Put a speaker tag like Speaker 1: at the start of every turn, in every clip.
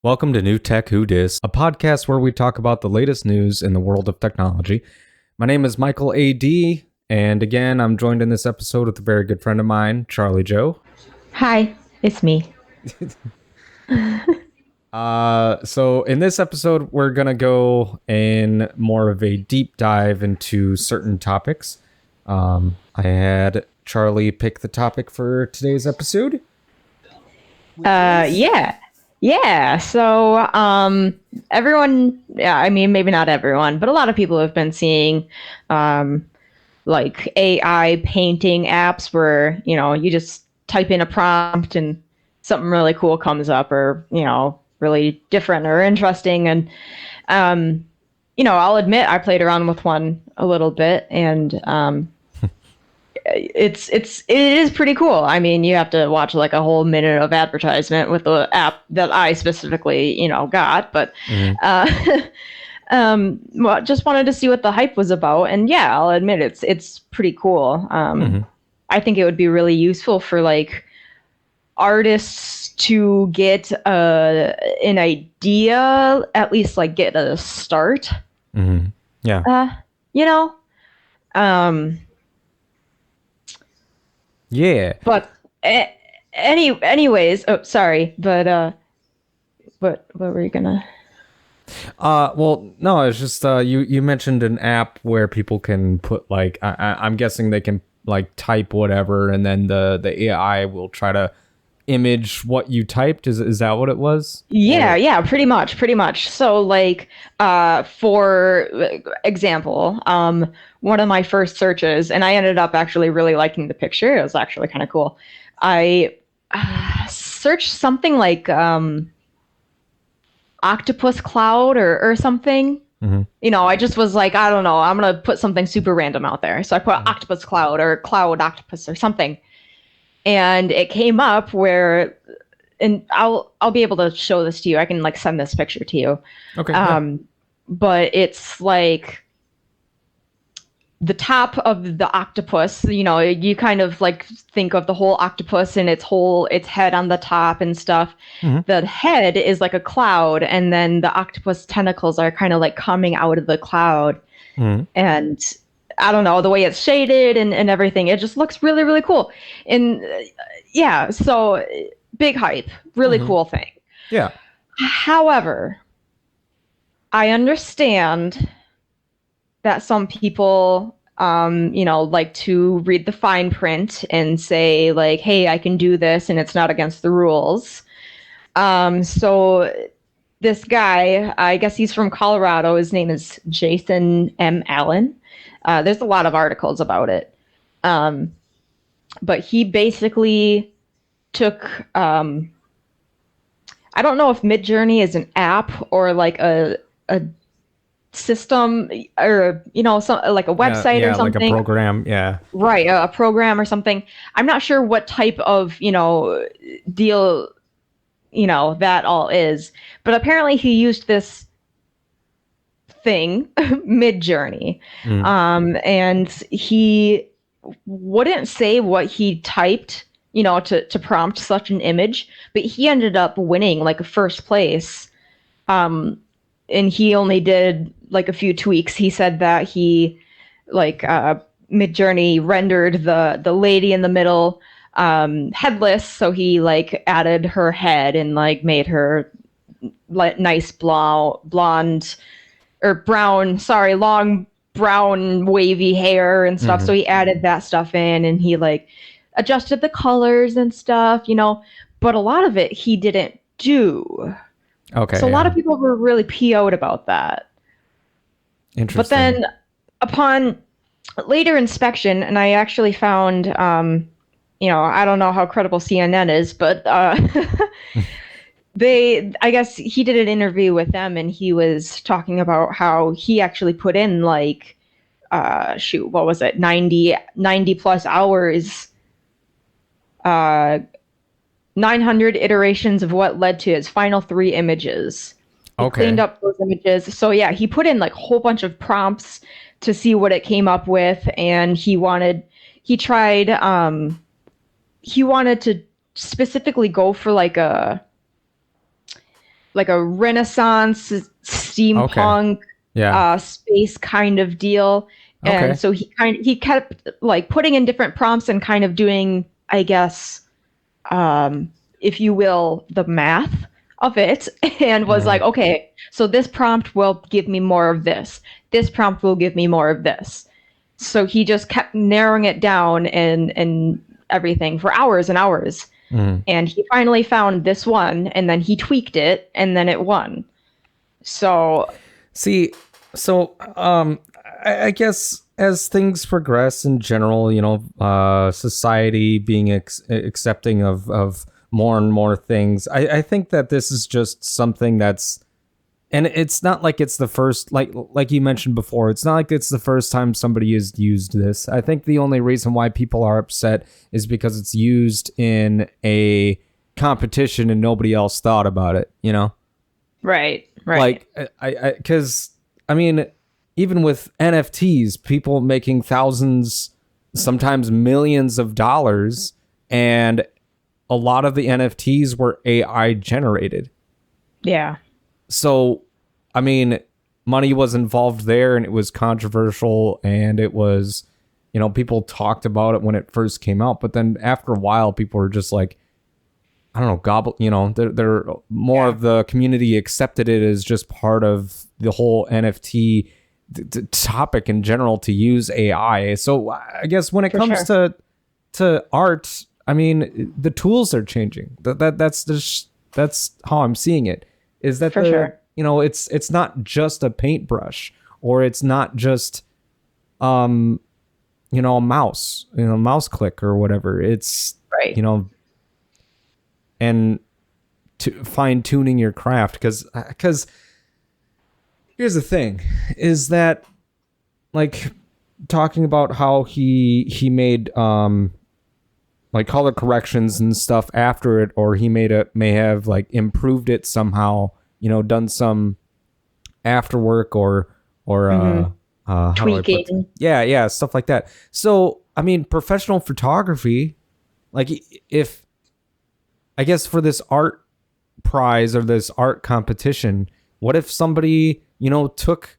Speaker 1: Welcome to New Tech Who Dis, a podcast where we talk about the latest news in the world of technology. My name is Michael A.D., and again, I'm joined in this episode with a very good friend of mine, Charlie Joe.
Speaker 2: Hi, it's me.
Speaker 1: So in this episode, we're going to go in more of a deep dive into certain topics. I had Charlie pick the topic for today's episode.
Speaker 2: Yeah. So, everyone, I mean, maybe not everyone, but a lot of people have been seeing, like AI painting apps where, you just type in a prompt and something really cool comes up or, really different or interesting. And, I'll admit I played around with one a little bit and, it is pretty cool. I mean, you have to watch like a whole minute of advertisement with the app that I specifically, got. But well, just wanted to see what the hype was about, and yeah, I'll admit it's pretty cool. I think it would be really useful for like artists to get an idea, at least like get a start.
Speaker 1: Yeah. Yeah.
Speaker 2: But anyways, oh, sorry, but what were you gonna?
Speaker 1: Well, no, it's just you mentioned an app where people can put like I'm guessing they can like type whatever, and then the AI will try to image what you typed. Is that what it was?
Speaker 2: Yeah, pretty much. So like, for example, one of my first searches, and I ended up actually really liking the picture. It was actually kind of cool. I searched something like octopus cloud or something. I just was like, I don't know, I'm gonna put something super random out there. So I put octopus cloud or cloud octopus or something. And it came up where, and I'll be able to show this to you. I can like send this picture to you.
Speaker 1: Okay.
Speaker 2: But it's like the top of the octopus, you kind of like think of the whole octopus and its head on the top and stuff. The head is like a cloud, and then the octopus tentacles are kind of like coming out of the cloud. And I don't know, the way it's shaded and everything, it just looks really, really cool. And yeah, so big hype, really cool thing.
Speaker 1: Yeah.
Speaker 2: However, I understand that some people, like to read the fine print and say like, hey, I can do this and it's not against the rules. So this guy, I guess he's from Colorado. His name is Jason M. Allen. There's a lot of articles about it. But he basically took, I don't know if Midjourney is an app or like a system or, like a website or something.
Speaker 1: Like a program. Yeah.
Speaker 2: Right. A program or something. I'm not sure what type of, deal, that all is. But apparently he used this thing, Midjourney, and he wouldn't say what he typed, to prompt such an image, but he ended up winning like a first place, and he only did like a few tweaks. He said that he like Midjourney rendered the lady in the middle headless, so he like added her head and like made her like nice blonde or brown, long brown wavy hair and stuff. So he added that stuff in and he like adjusted the colors and stuff, but a lot of it he didn't do.
Speaker 1: Okay.
Speaker 2: So a lot of people were really PO'd about that.
Speaker 1: Interesting.
Speaker 2: But then upon later inspection, and I actually found, I don't know how credible CNN is, but I guess he did an interview with them and he was talking about how he actually put in like, what was it? 90 plus hours, 900 iterations of what led to his final 3 images. He cleaned up those images. So yeah, he put in like a whole bunch of prompts to see what it came up with. And he wanted to specifically go for like like a Renaissance
Speaker 1: Okay.
Speaker 2: steampunk
Speaker 1: Yeah.
Speaker 2: space kind of deal. And
Speaker 1: Okay.
Speaker 2: so he kept like putting in different prompts and kind of doing, I guess, if you will, the math of it, and was like,
Speaker 1: Mm.
Speaker 2: okay, so this prompt will give me more of this. This prompt will give me more of this. So he just kept narrowing it down and everything for hours and hours.
Speaker 1: Mm.
Speaker 2: And he finally found this one, and then he tweaked it, and then it won. So
Speaker 1: See, so I guess as things progress in general, society being accepting of more and more things, I think that this is just something that's, and it's not like it's the first, like you mentioned before, it's not like it's the first time somebody has used this. I think the only reason why people are upset is because it's used in a competition and nobody else thought about it,
Speaker 2: right.
Speaker 1: like because I mean, even with NFTs, people making thousands, sometimes millions of dollars, and a lot of the NFTs were AI generated.
Speaker 2: Yeah.
Speaker 1: So I mean, money was involved there, and it was controversial, and it was, people talked about it when it first came out, but then after a while people were just like, I don't know, gobble. They're more of the community accepted it as just part of the whole NFT topic in general to use AI. So I guess when it comes to art, I mean, the tools are changing. That's how I'm seeing it. Is that it's not just a paintbrush, or it's not just a mouse click or whatever. It's
Speaker 2: right.
Speaker 1: And to fine tuning your craft, because here's the thing, is that, like, talking about how he made like color corrections and stuff after it, or he may have like improved it somehow, done some afterwork or how
Speaker 2: tweaking.
Speaker 1: yeah, stuff like that. So I mean, professional photography, like, if I guess for this art prize or this art competition, what if somebody, took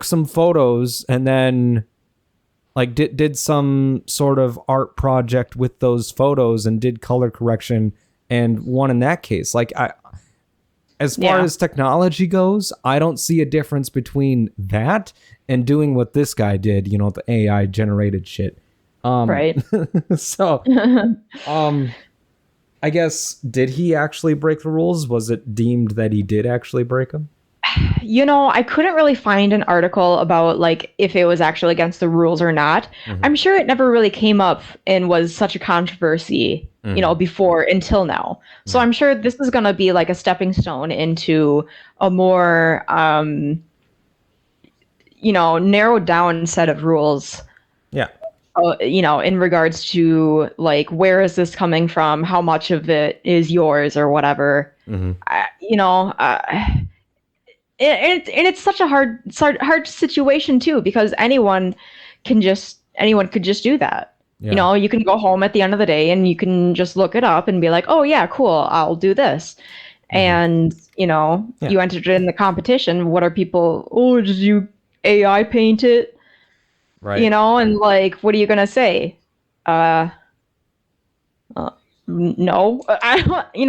Speaker 1: some photos and then like did some sort of art project with those photos and did color correction and won in that case? Like, as far as technology goes, I don't see a difference between that and doing what this guy did, the AI generated shit.
Speaker 2: Right.
Speaker 1: So, I guess, did he actually break the rules? Was it deemed that he did actually break them?
Speaker 2: I couldn't really find an article about like if it was actually against the rules or not.
Speaker 1: Mm-hmm.
Speaker 2: I'm sure it never really came up and was such a controversy, before until now. So I'm sure this is going to be like a stepping stone into a more, narrowed down set of rules.
Speaker 1: Yeah.
Speaker 2: In regards to like, where is this coming from? How much of it is yours or whatever?
Speaker 1: Mm-hmm.
Speaker 2: It's such a hard situation too, because anyone could just do that.
Speaker 1: Yeah.
Speaker 2: You can go home at the end of the day and you can just look it up and be like, oh yeah, cool, I'll do this.
Speaker 1: Mm-hmm.
Speaker 2: And you entered in the competition. What are people? Oh, did you AI paint it?
Speaker 1: Right.
Speaker 2: And like, what are you gonna say? No.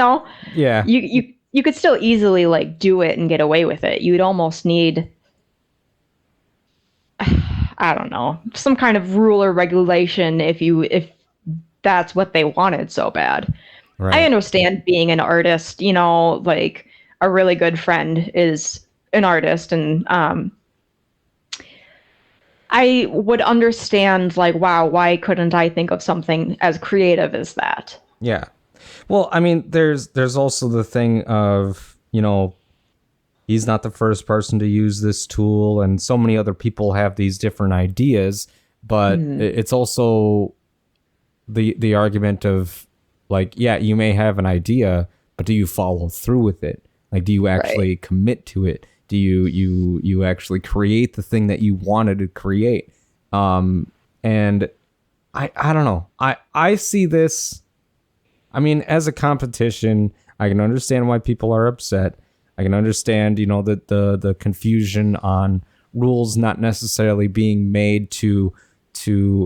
Speaker 1: Yeah.
Speaker 2: You could still easily like do it and get away with it. You'd almost need, I don't know, some kind of rule or regulation if that's what they wanted so bad.
Speaker 1: Right.
Speaker 2: I understand being an artist, like a really good friend is an artist, and I would understand, like, wow, why couldn't I think of something as creative as that?
Speaker 1: Yeah. Well, I mean, there's also the thing of, he's not the first person to use this tool, and so many other people have these different ideas, but it's also the argument of, like, yeah, you may have an idea, but do you follow through with it? Like, do you actually commit to it? Do you actually create the thing that you wanted to create? And I don't know. I see this, I mean, as a competition. I can understand why people are upset. I can understand, the confusion on rules not necessarily being made to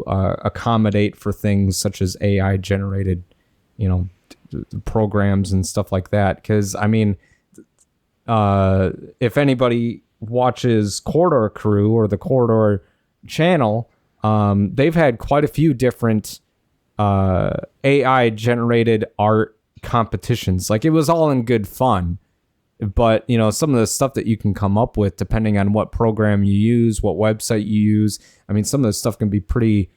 Speaker 1: accommodate for things such as AI generated, programs and stuff like that. Because I mean, if anybody watches Corridor Crew or the Corridor channel, they've had quite a few different AI generated art competitions. Like, it was all in good fun, but some of the stuff that you can come up with depending on what program you use, what website you use, I mean, some of the stuff can be pretty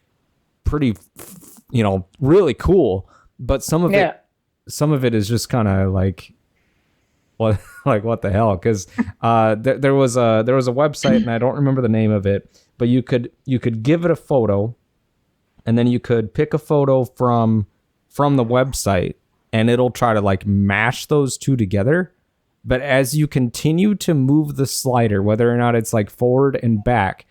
Speaker 1: really cool, but some of it is just kind of like what the hell, because there was a website, and I don't remember the name of it, but you could give it a photo, and then you could pick a photo from the website, and it'll try to like mash those two together. But as you continue to move the slider, whether or not it's like forward and back,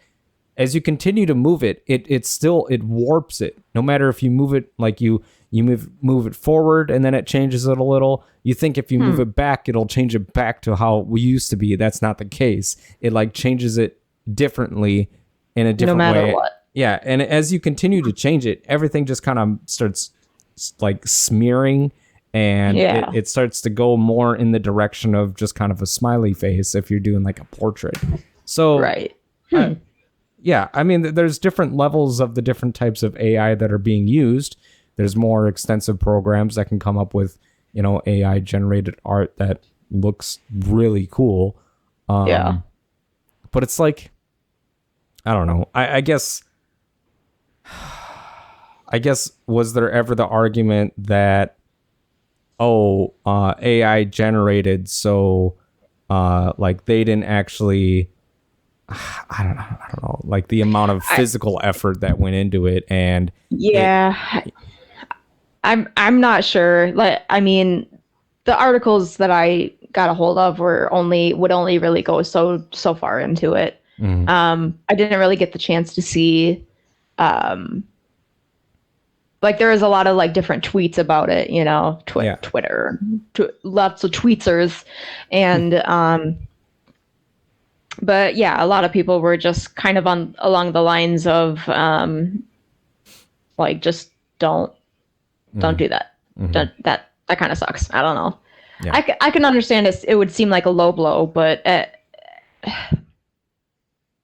Speaker 1: as you continue to move it, it warps it. No matter if you move it like you move it forward and then it changes it a little. You think if you move it back, it'll change it back to how we used to be. That's not the case. It like changes it differently in a different way. No matter what. Yeah, and as you continue to change it, everything just kind of starts like smearing, and it starts to go more in the direction of just kind of a smiley face if you're doing like a portrait. So
Speaker 2: right.
Speaker 1: Yeah, I mean, there's different levels of the different types of AI that are being used. There's more extensive programs that can come up with, AI generated art that looks really cool. But it's like, I don't know. I guess was there ever the argument that, AI generated, so like they didn't actually, I don't know, like the amount of physical effort that went into it, and
Speaker 2: I'm not sure. Like, I mean, the articles that I got a hold of would only really go so far into it. I didn't really get the chance to see, like, there was a lot of like different tweets about it, Twitter, lots of tweetsers, and but yeah, a lot of people were just kind of along the lines of like, just don't do that. That kind of sucks. I don't know. Yeah. I can understand it would seem like a low blow, but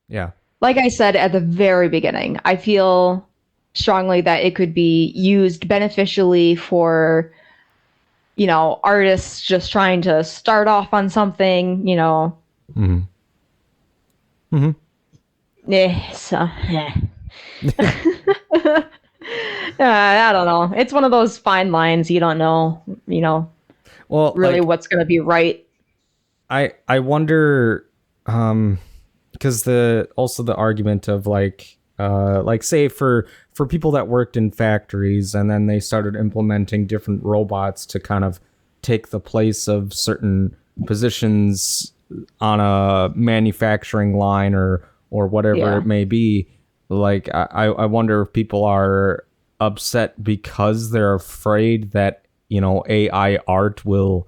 Speaker 1: yeah,
Speaker 2: like I said at the very beginning, I feel strongly that it could be used beneficially for, artists just trying to start off on something, I don't know. It's one of those fine lines. You don't know, well, really, like, what's going to be right.
Speaker 1: I wonder, because the argument of like say for people that worked in factories, and then they started implementing different robots to kind of take the place of certain positions on a manufacturing line or whatever it may be. Like, I wonder if people are upset because they're afraid that, AI art will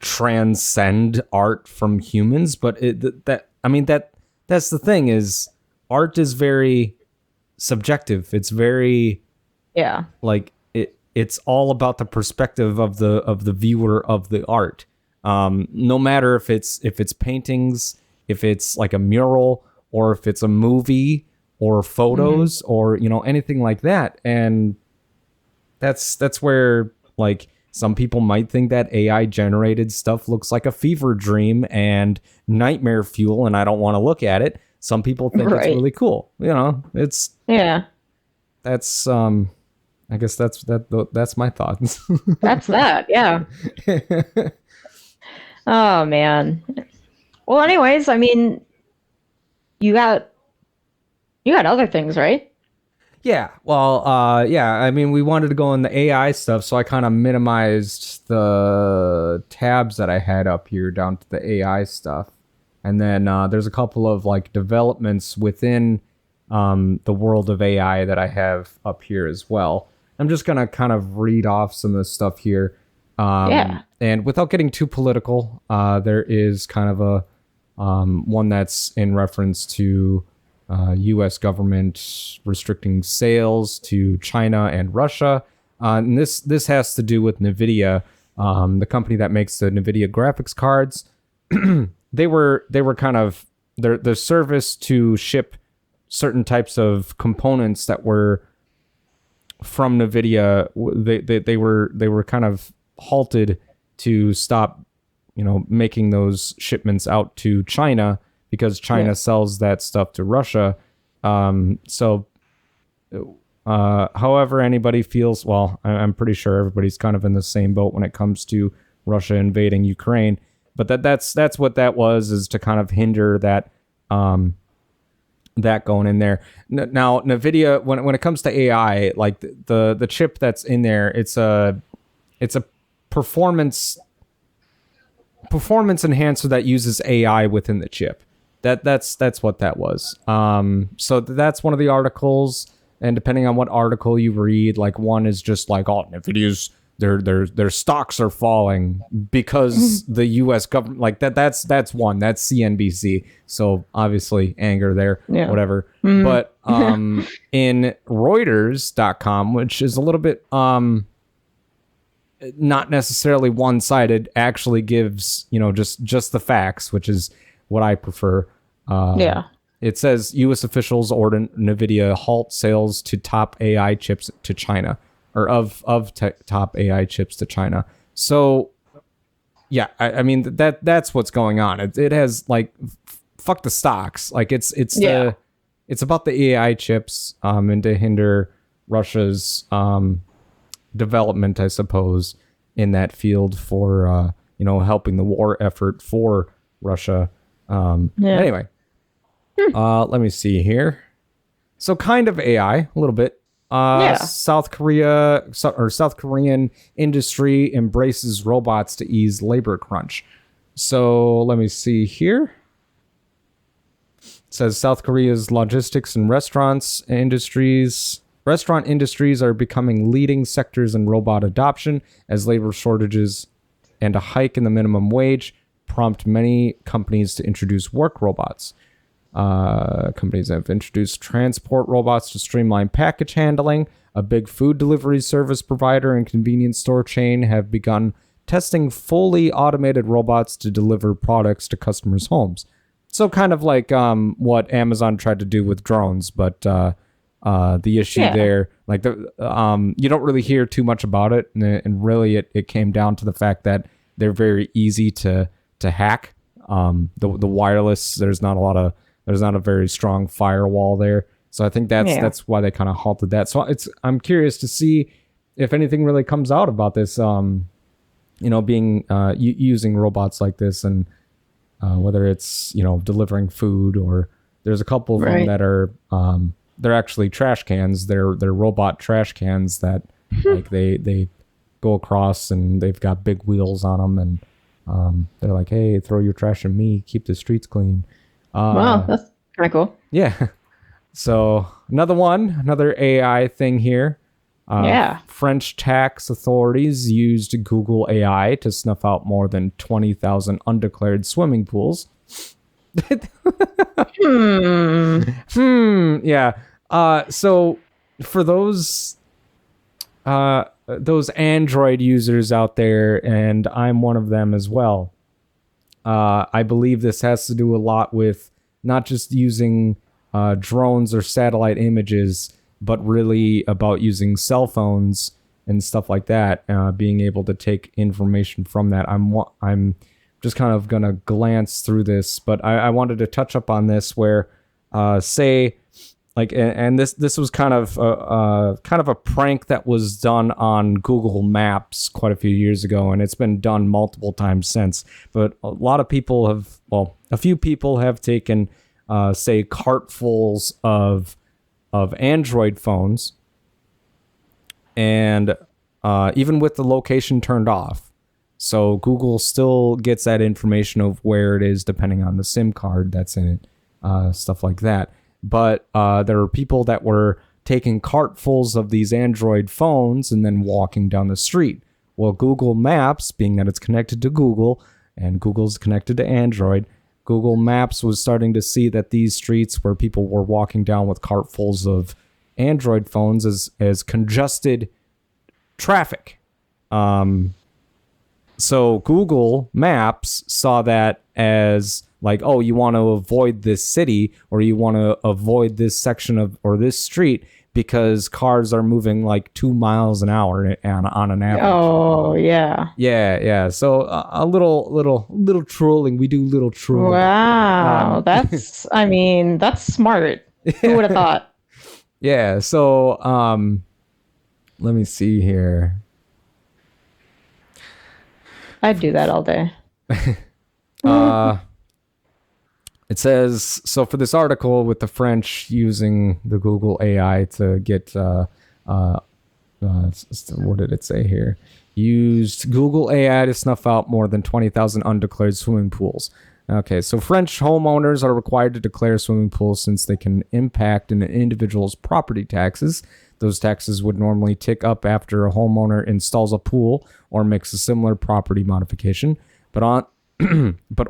Speaker 1: transcend art from humans. But that's the thing, is art is very subjective. It's very like it's all about the perspective of the viewer of the art. No matter if it's paintings, if it's like a mural, or if it's a movie or photos, or anything like that. And that's where, like, some people might think that AI generated stuff looks like a fever dream and nightmare fuel, and I don't want to look at it. Some people think it's really cool. It's that's I guess that's my thoughts.
Speaker 2: That's that. Yeah. Oh man. Well, anyways, I mean, you got other things, right?
Speaker 1: Yeah. Well, I mean, we wanted to go in the AI stuff, so I kind of minimized the tabs that I had up here down to the AI stuff. And then there's a couple of like developments within the world of AI that I have up here as well. I'm just going to kind of read off some of the stuff here. And without getting too political, there is kind of a one that's in reference to U.S. government restricting sales to China and Russia. And this has to do with NVIDIA, the company that makes the NVIDIA graphics cards. They were kind of their service to ship certain types of components that were from NVIDIA. They were kind of halted to stop, making those shipments out to China because China sells that stuff to Russia. However anybody feels, well, I'm pretty sure everybody's kind of in the same boat when it comes to Russia invading Ukraine. But that's what that was, is to kind of hinder that that going in there. Now NVIDIA, when it comes to AI, like the chip that's in there, it's a performance enhancer that uses AI within the chip. That's what that was. So that's one of the articles, and depending on what article you read, like one is just like, oh, NVIDIA's their stocks are falling because the U.S. government, like that's one, that's CNBC. So obviously anger there, whatever. But in Reuters.com, which is a little bit not necessarily one-sided, actually gives just the facts, which is what I prefer. It says U.S. officials ordered NVIDIA halt sales to top AI chips to China, or of top AI chips to China. So, yeah, I mean that's what's going on. It has like fuck the stocks. Like it's about the AI chips and to hinder Russia's development, I suppose, in that field for helping the war effort for Russia. Anyway, let me see here. So kind of AI, a little bit. South Korean industry embraces robots to ease labor crunch. So let me see here. It says South Korea's logistics and restaurant industries are becoming leading sectors in robot adoption as labor shortages and a hike in the minimum wage prompt many companies to introduce work robots. Companies have introduced transport robots to streamline package handling. A big food delivery service provider and convenience store chain have begun testing fully automated robots to deliver products to customers' homes. So kind of like what Amazon tried to do with drones, but the issue there, like you don't really hear too much about it, and really it came down to the fact that they're very easy to hack. The wireless, there's not a very strong firewall there. So I think that's why they kind of halted that. So I'm curious to see if anything really comes out about this, being using robots like this, and whether it's, delivering food, or there's a couple of them that are, they're actually trash cans. They're robot trash cans that like they go across, and they've got big wheels on them, and they're like, hey, throw your trash at me, keep the streets clean.
Speaker 2: Wow, that's kind of cool.
Speaker 1: Yeah. So another AI thing here. French tax authorities used Google AI to snuff out more than 20,000 undeclared swimming pools. Yeah. So for those Android users out there, and I'm one of them as well, I believe this has to do a lot with not just using drones or satellite images, but really about using cell phones and stuff like that, being able to take information from that. I'm just kind of gonna glance through this, but I wanted to touch up on this where, say, like, and this was kind of a prank that was done on Google Maps quite a few years ago, and it's been done multiple times since. But a few people have taken, say, cartfuls of Android phones, and even with the location turned off, so Google still gets that information of where it is depending on the SIM card that's in it, stuff like that. But there are people that were taking cartfuls of these Android phones and then walking down the street Well, Google Maps, being that it's connected to Google and Google's connected to Android, Google Maps was starting to see that these streets where people were walking down with cartfuls of Android phones as congested traffic. So Google Maps saw that as like, oh, you want to avoid this city or you want to avoid this section of or this street because cars are moving like 2 miles an hour on an average.
Speaker 2: Oh, yeah.
Speaker 1: Yeah. So a little trolling. We do little trolling.
Speaker 2: Wow. That's smart. Who would have thought?
Speaker 1: Yeah. So let me see here.
Speaker 2: I'd do that all day.
Speaker 1: It says, so for this article with the French using the Google AI to get, what did it say here? Used Google AI to snuff out more than 20,000 undeclared swimming pools. Okay, so French homeowners are required to declare swimming pools since they can impact an individual's property taxes. Those taxes would normally tick up after a homeowner installs a pool or makes a similar property modification, but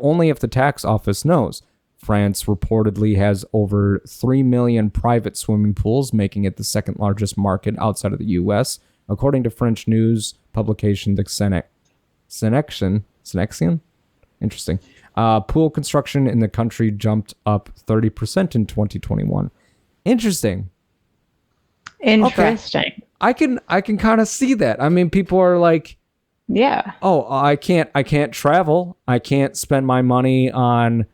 Speaker 1: only if the tax office knows. France reportedly has over 3 million private swimming pools, making it the second largest market outside of the U.S. According to French news publication the Senexion? Interesting. Pool construction in the country jumped up 30% in 2021. Interesting.
Speaker 2: Interesting.
Speaker 1: Okay. I can kind of see that. I mean, people are like,
Speaker 2: yeah.
Speaker 1: Oh, I can't travel. I can't spend my money on,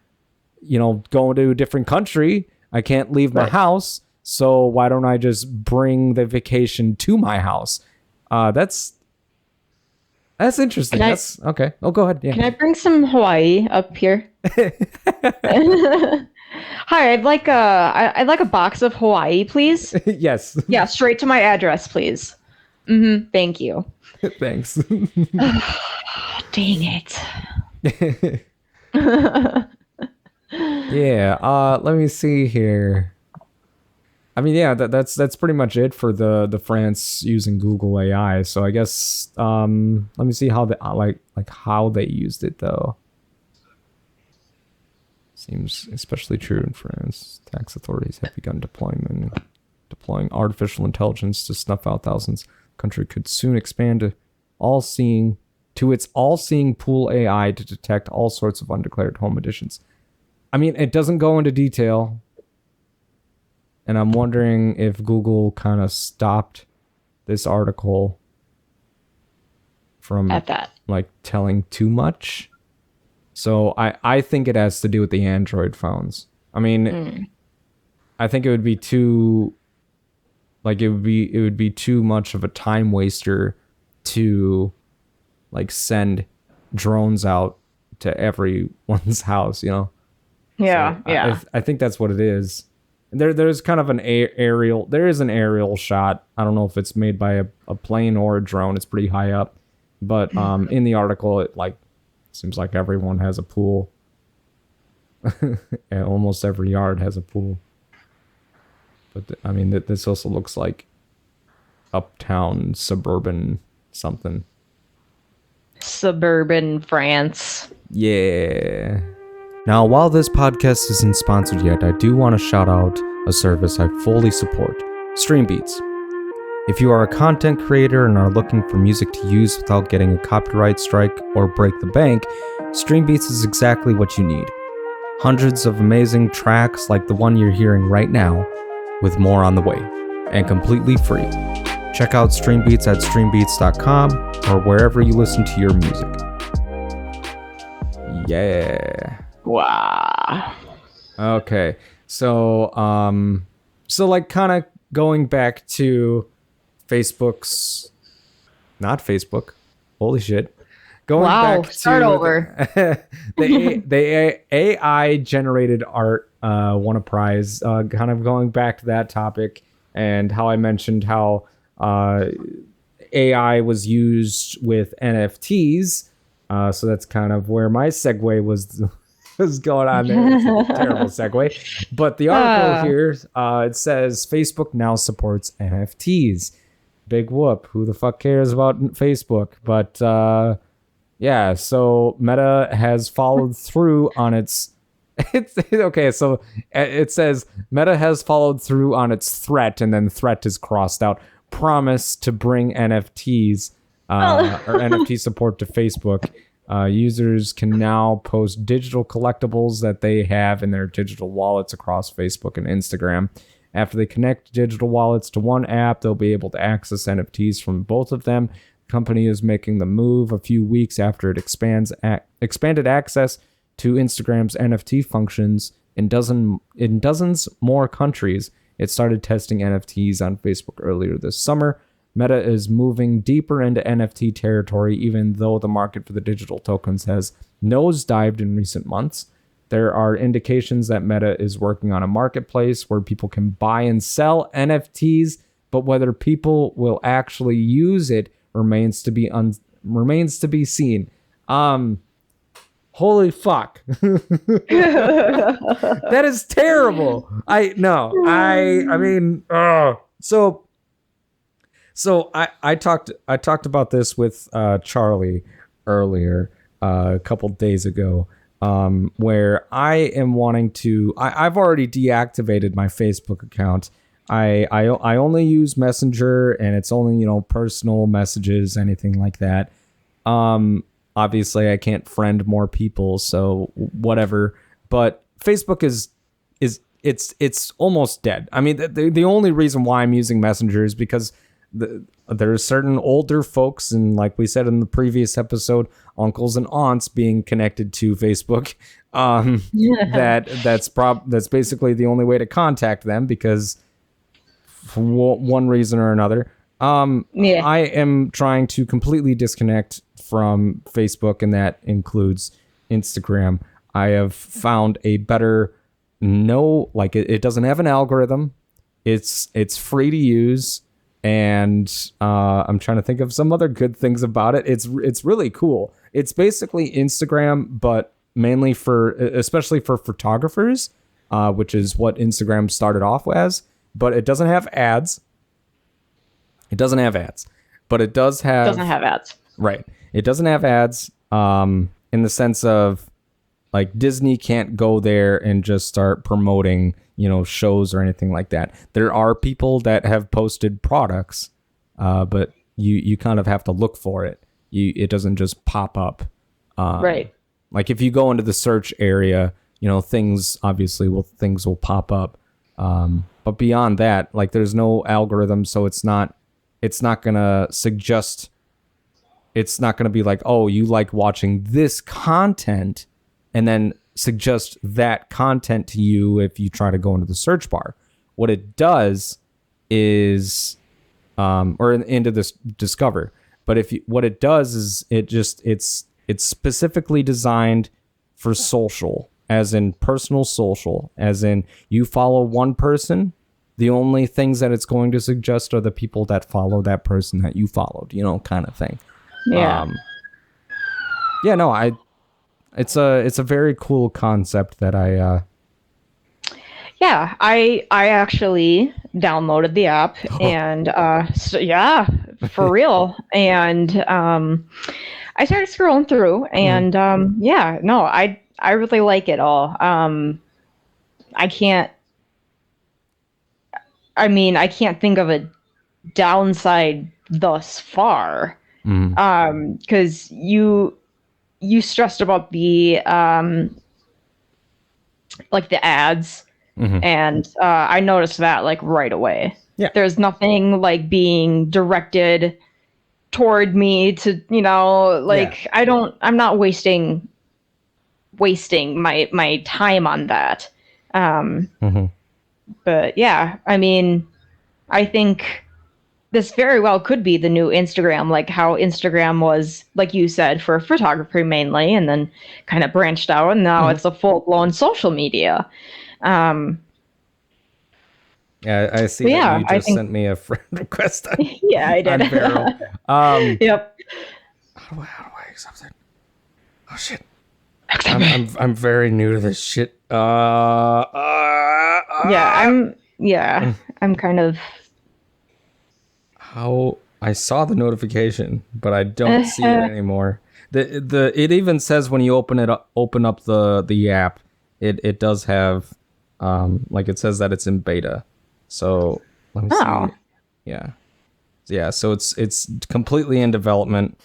Speaker 1: going to a different country. I can't leave my house. So why don't I just bring the vacation to my house? That's interesting. That's okay. Oh, go ahead. Yeah.
Speaker 2: Can I bring some Hawaii up here? Hi, I'd like a box of Hawaii, please.
Speaker 1: Yes.
Speaker 2: Yeah, straight to my address, please. Thank you.
Speaker 1: Thanks.
Speaker 2: Dang it.
Speaker 1: Yeah. Let me see here. I mean, yeah, that's pretty much it for the France using Google AI. So I guess let me see how how they used it though. Seems especially true in France. Tax authorities have begun deploying artificial intelligence to snuff out thousands. Country could soon expand to its all-seeing pool AI to detect all sorts of undeclared home additions. I mean, it doesn't go into detail, and I'm wondering if Google kind of stopped this article from
Speaker 2: at that,
Speaker 1: telling too much. So I think it has to do with the Android phones. I mean, I think it would be too it would be too much of a time waster to like drones out to everyone's house, you know?
Speaker 2: Yeah,
Speaker 1: so
Speaker 2: yeah.
Speaker 1: I think that's what it is. There's kind of an aerial. There is an aerial shot. I don't know if it's made by a plane or a drone. It's pretty high up, but in the article, it seems like everyone has a pool. And almost every yard has a pool. But I mean, this also looks like uptown suburban something.
Speaker 2: Suburban France.
Speaker 1: Yeah. Now, while this podcast isn't sponsored yet, I do want to shout out a service I fully support, Streambeats. If you are a content creator and are looking for music to use without getting a copyright strike or break the bank, Streambeats is exactly what you need. Hundreds of amazing tracks like the one you're hearing right now, with more on the way, and completely free. Check out Streambeats at streambeats.com or wherever you listen to your music. Yeah.
Speaker 2: Wow.
Speaker 1: Okay. So kind of going back to not Facebook. Holy shit. Going back
Speaker 2: start over.
Speaker 1: the AI generated art won a prize. Kind of going back to that topic and how I mentioned how AI was used with NFTs. So that's kind of where my segue was going on there. It's a terrible segue. But the article here, it says Facebook now supports NFTs. big whoop. Who the fuck cares about Facebook? But yeah, so Meta has followed through on its. It's okay. So it says Meta has followed through on its threat, and then threat is crossed out. Promise to bring NFTs or NFT support to Facebook. Users can now post digital collectibles that they have in their digital wallets across Facebook and Instagram. After they connect digital wallets to one app, they'll be able to access NFTs from both of them. The company is making the move a few weeks after it expanded access to Instagram's NFT functions in dozens more countries. It started testing NFTs on Facebook earlier this summer. Meta is moving deeper into NFT territory, even though the market for the digital tokens has nosedived in recent months. There are indications that Meta is working on a marketplace where people can buy and sell NFTs, but whether people will actually use it remains to be seen. Holy fuck. That is terrible. I mean, so I talked about this with Charlie earlier a couple days ago, where I am wanting to. I've already deactivated my Facebook account. I only use Messenger, and it's only personal messages, anything like that. Obviously, I can't friend more people, so whatever. But Facebook it's almost dead. I mean, the only reason why I'm using Messenger is because there are certain older folks, and like we said in the previous episode, uncles and aunts being connected to Facebook. That's basically the only way to contact them, because for one reason or another. I am trying to completely disconnect from Facebook, and that includes Instagram. I have found a better it doesn't have an algorithm. It's free to use, and I'm trying to think of some other good things about it. It's really cool. It's basically Instagram, but mainly especially for photographers, which is what Instagram started off as. But it doesn't have ads. But it doesn't have ads. Right. It doesn't have ads in the sense of, like, Disney can't go there and just start promoting, shows or anything like that. There are people that have posted products, but you kind of have to look for it. It doesn't just pop up.
Speaker 2: Right.
Speaker 1: Like if you go into the search area, things will pop up. But beyond that, like, there's no algorithm, so it's not gonna suggest. It's not gonna be like, oh, you like watching this content, and then suggest that content to you if you try to go into the search bar. What it does is, or into this Discover. But what it does is it's specifically designed for social, as in personal social, as in you follow one person, the only things that it's going to suggest are the people that follow that person that you followed, kind of thing.
Speaker 2: Yeah.
Speaker 1: It's a very cool concept that I
Speaker 2: actually downloaded the app, and for real. And I started scrolling through, and I really like it all. I can't think of a downside thus far. Because you stressed about the the ads, and I noticed that like right away. Yeah. There's nothing like being directed toward me to, I'm not wasting my time on that. But yeah, I mean, I think this very well could be the new Instagram, like how Instagram was, like you said, for photography mainly, and then kind of branched out, and now it's a full-blown social media.
Speaker 1: Yeah, I see that you just sent me a friend request.
Speaker 2: Yeah, I did. Yep.
Speaker 1: How do I accept it? Oh shit! I'm very new to this shit. I'm kind of. How I saw the notification, but I don't see it anymore. The it even says when you open up the app, it does have like it says that it's in beta. So let me
Speaker 2: Oh.
Speaker 1: see. Yeah. So it's completely in development,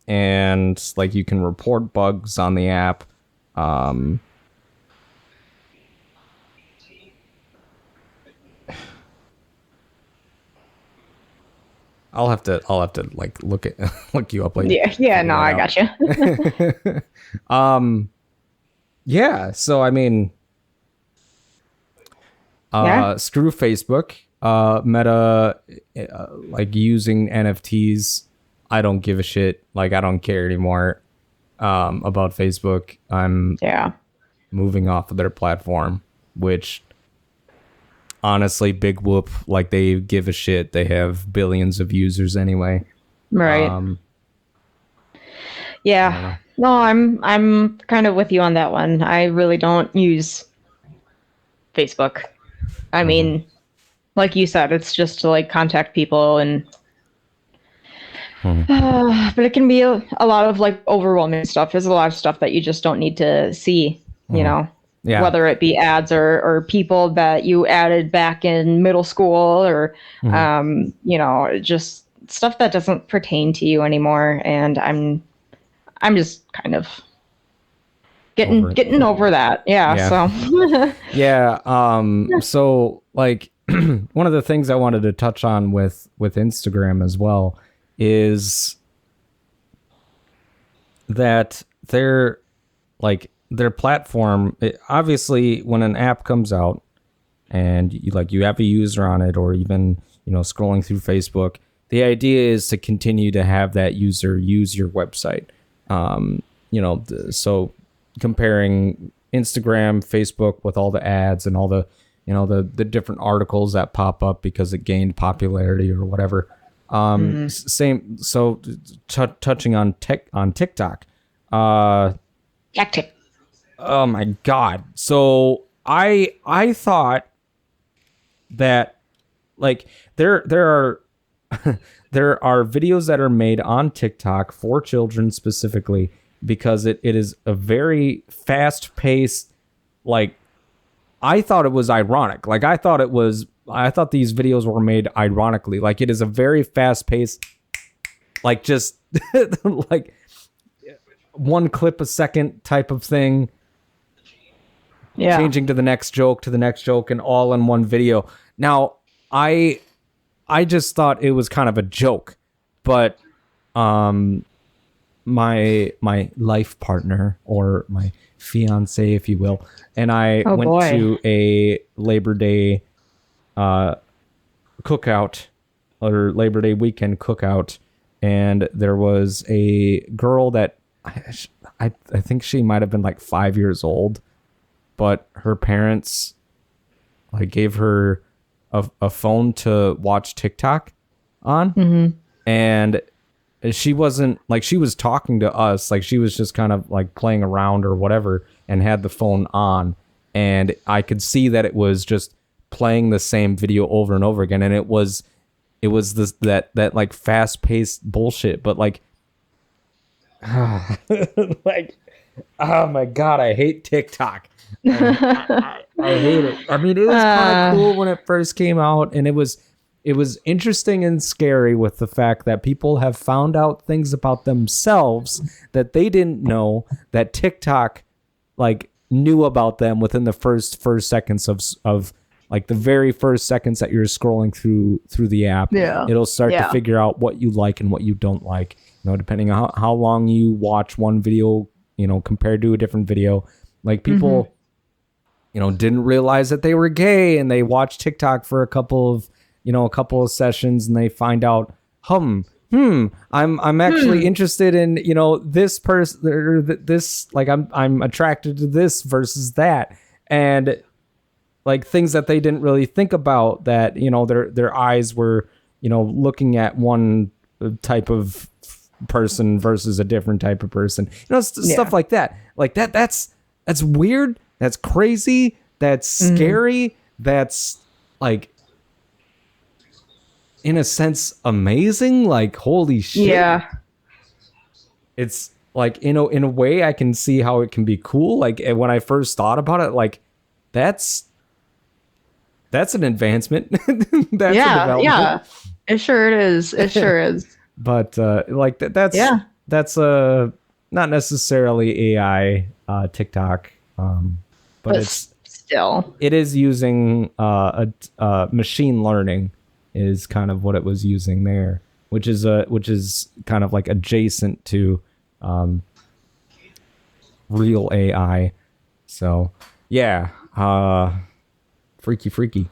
Speaker 1: and like you can report bugs on the app. I'll have to like look you up later.
Speaker 2: Yeah, no, I gotcha.
Speaker 1: Yeah, so I mean, screw Facebook, Meta, like using NFTs. I don't give a shit. Like I don't care anymore about Facebook. I'm moving off of their platform, which honestly, big whoop. Like they give a shit. They have billions of users anyway.
Speaker 2: Right. Yeah. No, I'm kind of with you on that one. I really don't use Facebook. I mean, like you said, it's just to like contact people and but it can be a lot of like overwhelming stuff. There's a lot of stuff that you just don't need to see, you know.
Speaker 1: Yeah.
Speaker 2: Whether it be ads or people that you added back in middle school or you know, just stuff that doesn't pertain to you anymore, and I'm just kind of getting over that. Yeah. So
Speaker 1: yeah. So like one of the things I wanted to touch on with Instagram as well is that their platform, obviously when an app comes out and you have a user on it, or even scrolling through Facebook, the idea is to continue to have that user use your website. So comparing Instagram, Facebook with all the ads and all the the different articles that pop up because it gained popularity or whatever. Same. So touching on TikTok.
Speaker 2: tactic.
Speaker 1: Oh my God. So I thought that like there are there are videos that are made on TikTok for children specifically because it is a very fast paced, like I thought it was ironic. Like I thought these videos were made ironically. Like it is a very fast paced, like just like one clip a second type of thing.
Speaker 2: Yeah.
Speaker 1: Changing to the next joke, and all in one video. Now, I just thought it was kind of a joke, but my life partner, or my fiance, if you will, and I went to a Labor Day cookout, or Labor Day weekend cookout, and there was a girl that I think she might have been like 5 years old, but her parents like gave her a phone to watch TikTok on, and she wasn't like, she was talking to us, like she was just kind of like playing around or whatever, and had the phone on, and I could see that it was just playing the same video over and over again, and it was this that like fast paced bullshit, but like like, oh my God, I hate TikTok. I hate it. I mean, it was kind of cool when it first came out, and it was interesting and scary with the fact that people have found out things about themselves that they didn't know, that TikTok like knew about them within the first seconds of like the very first seconds that you're scrolling through the app.
Speaker 2: Yeah.
Speaker 1: It'll start to figure out what you like and what you don't like, depending on how long you watch one video, compared to a different video. Like people didn't realize that they were gay, and they watch TikTok for a couple of sessions, and they find out, I'm actually interested in, this person, or this, like I'm attracted to this versus that. And like things that they didn't really think about, that, their eyes were, looking at one type of person versus a different type of person, stuff like that. Like that's weird. That's crazy. That's scary. That's like, in a sense amazing. Like, holy shit.
Speaker 2: Yeah.
Speaker 1: It's like, in a way I can see how it can be cool. Like, when I first thought about it, like, that's an advancement. That's a development.
Speaker 2: Yeah. It sure is. It sure is.
Speaker 1: But like that's not necessarily AI TikTok, but it's
Speaker 2: still,
Speaker 1: it is using a machine learning is kind of what it was using there, which is kind of like adjacent to real AI. So yeah, freaky.
Speaker 2: Freaky.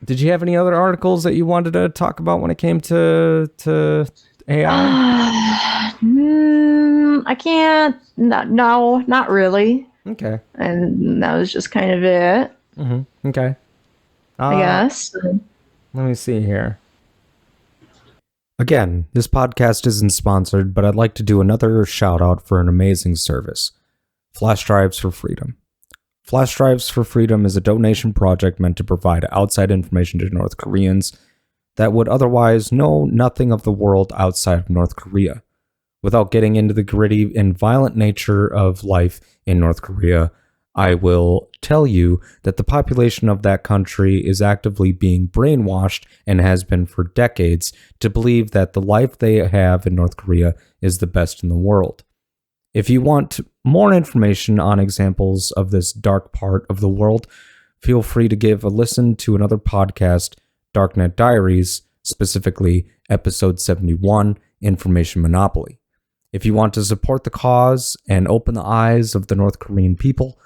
Speaker 1: Did you have any other articles that you wanted to talk about when it came to AI?
Speaker 2: I can't. No, not really.
Speaker 1: Okay.
Speaker 2: And that was just kind of it.
Speaker 1: Mm-hmm. Okay.
Speaker 2: I guess.
Speaker 1: Let me see here. Again, this podcast isn't sponsored, but I'd like to do another shout out for an amazing service, Flash Drives for Freedom. Flash Drives for Freedom is a donation project meant to provide outside information to North Koreans that would otherwise know nothing of the world outside of North Korea. Without getting into the gritty and violent nature of life in North Korea, I will tell you that the population of that country is actively being brainwashed and has been for decades to believe that the life they have in North Korea is the best in the world. If you want more information on examples of this dark part of the world, feel free to give a listen to another podcast, Darknet Diaries, specifically episode 71, Information Monopoly. If you want to support the cause and open the eyes of the North Korean people,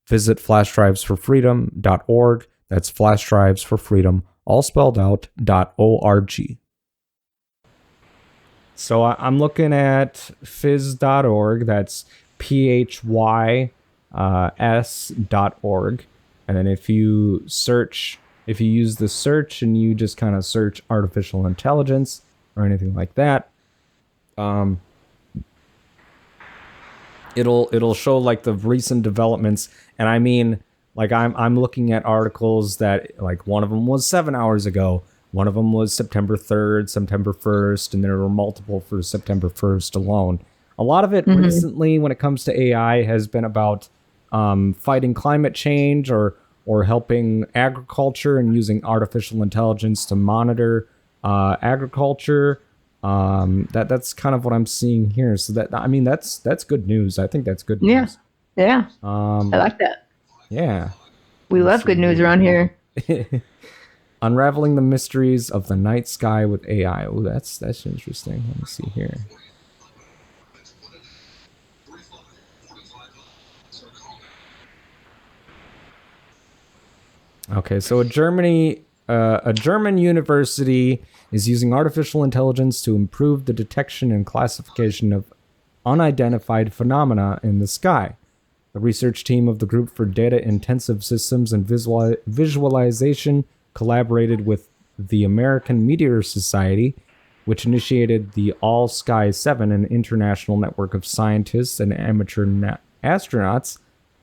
Speaker 1: visit flashdrivesforfreedom.org. That's flashdrivesforfreedom, all spelled out, .org. So I'm looking at phys.org. That's phys.org. And then if you use the search and you just kind of search artificial intelligence or anything like that, it'll show like the recent developments. And I mean, like I'm looking at articles that, like, one of them was 7 hours ago. One of them was September 3rd, September 1st, and there were multiple for September 1st alone. A lot of it recently, when it comes to AI, has been about fighting climate change or helping agriculture and using artificial intelligence to monitor agriculture. That's kind of what I'm seeing here. So that's good news. I think that's good news.
Speaker 2: Yeah. I like that.
Speaker 1: Yeah.
Speaker 2: We love good news around here.
Speaker 1: Unraveling the mysteries of the night sky with AI. Oh, that's interesting. Let me see here. Okay, so a German university is using artificial intelligence to improve the detection and classification of unidentified phenomena in the sky. The research team of the Group for Data-Intensive Systems and Visualization collaborated with the American Meteor Society, which initiated the All Sky 7, an international network of scientists and amateur astronauts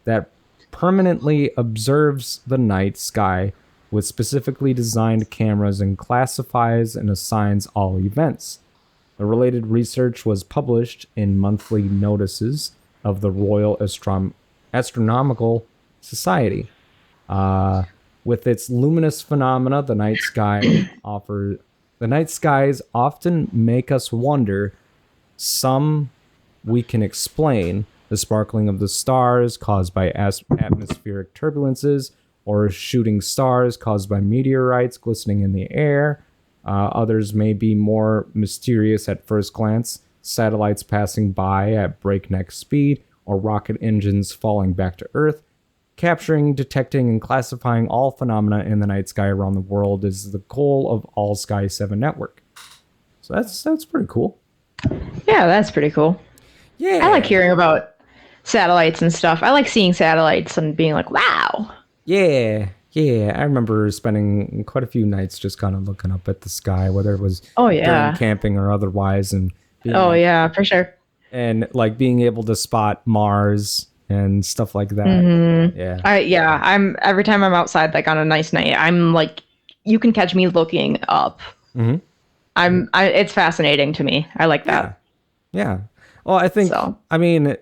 Speaker 1: that permanently observes the night sky with specifically designed cameras and classifies and assigns all events. The related research was published in monthly notices of the Royal Astronomical Society. With its luminous phenomena, the night skies often make us wonder. Some we can explain: the sparkling of the stars caused by atmospheric turbulences, or shooting stars caused by meteorites glistening in the air. Others may be more mysterious at first glance: satellites passing by at breakneck speed, or rocket engines falling back to Earth. Capturing, detecting, and classifying all phenomena in the night sky around the world is the goal of All Sky 7 Network. So that's pretty cool.
Speaker 2: Yeah, that's pretty cool.
Speaker 1: Yeah.
Speaker 2: I like hearing about satellites and stuff. I like seeing satellites and being like, wow.
Speaker 1: Yeah. I remember spending quite a few nights just kind of looking up at the sky, whether it was during camping or otherwise. And
Speaker 2: yeah, for sure.
Speaker 1: And like being able to spot Mars and stuff like that. Yeah.
Speaker 2: I'm every time I'm outside, like on a nice night, I'm like you can catch me looking up.
Speaker 1: Mm-hmm.
Speaker 2: It's fascinating to me. I like that.
Speaker 1: Yeah. Well, I think,
Speaker 2: So.
Speaker 1: I mean,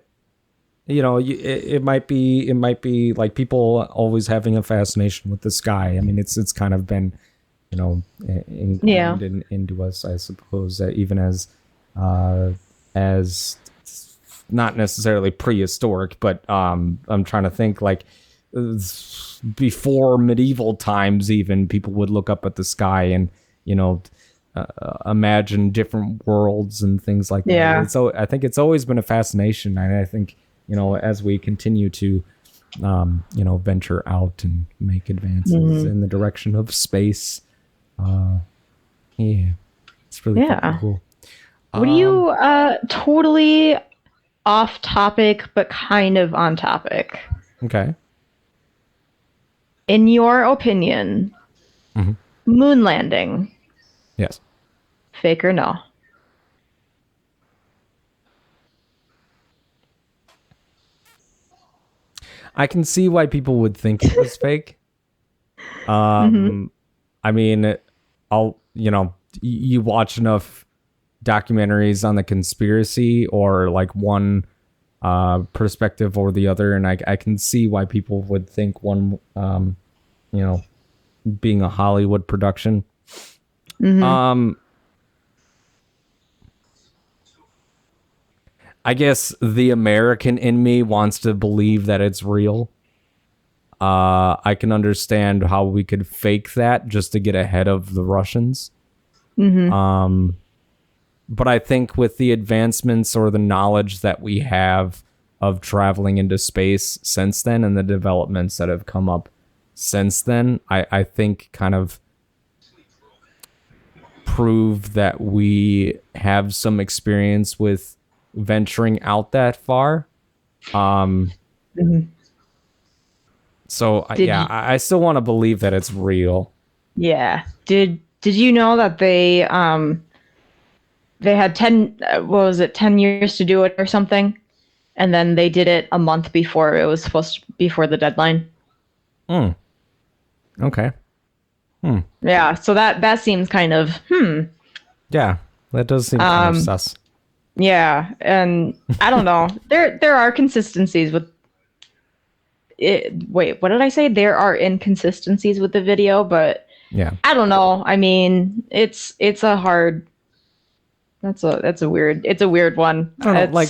Speaker 1: it might be like people always having a fascination with the sky. I mean, it's kind of been, ingrained into us, I suppose, even as not necessarily prehistoric, but I'm trying to think like before medieval times, even people would look up at the sky and, imagine different worlds and things like that.
Speaker 2: Yeah.
Speaker 1: So I think it's always been a fascination. And I think, as we continue to, venture out and make advances in the direction of space, it's really fucking cool.
Speaker 2: What do you, totally off topic, but kind of on topic?
Speaker 1: Okay.
Speaker 2: In your opinion, moon landing.
Speaker 1: Yes.
Speaker 2: Fake or no?
Speaker 1: I can see why people would think it was fake. I mean, you watch enough documentaries on the conspiracy or like one perspective or the other, and I can see why people would think one, being a Hollywood production. I guess the American in me wants to believe that it's real. I can understand how we could fake that just to get ahead of the Russians. But I think with the advancements or the knowledge that we have of traveling into space since then and the developments that have come up since then, I think kind of prove that we have some experience with venturing out that far. So I still want to believe that it's real.
Speaker 2: Yeah. Did you know that they had 10 years to do it or something, and then they did it a month before it was before the deadline?
Speaker 1: Okay.
Speaker 2: Yeah, so that seems kind of
Speaker 1: Yeah, that does seem kind of sus.
Speaker 2: Yeah, and I don't know. There are consistencies with it. Wait, what did I say? There are inconsistencies with the video, but
Speaker 1: yeah,
Speaker 2: I don't know. I mean, it's a hard. It's a weird one.
Speaker 1: I don't know, like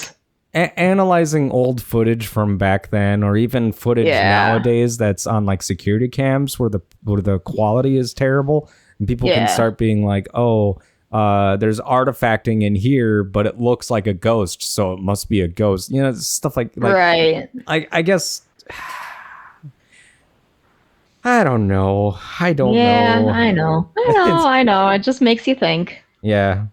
Speaker 1: analyzing old footage from back then, or even footage nowadays that's on like security cams where the quality is terrible, and people can start being like, oh, there's artifacting in here, but it looks like a ghost, so it must be a ghost. Stuff like
Speaker 2: right.
Speaker 1: I guess. I don't know. I don't know.
Speaker 2: Yeah, I know. It just makes you think.
Speaker 1: Yeah.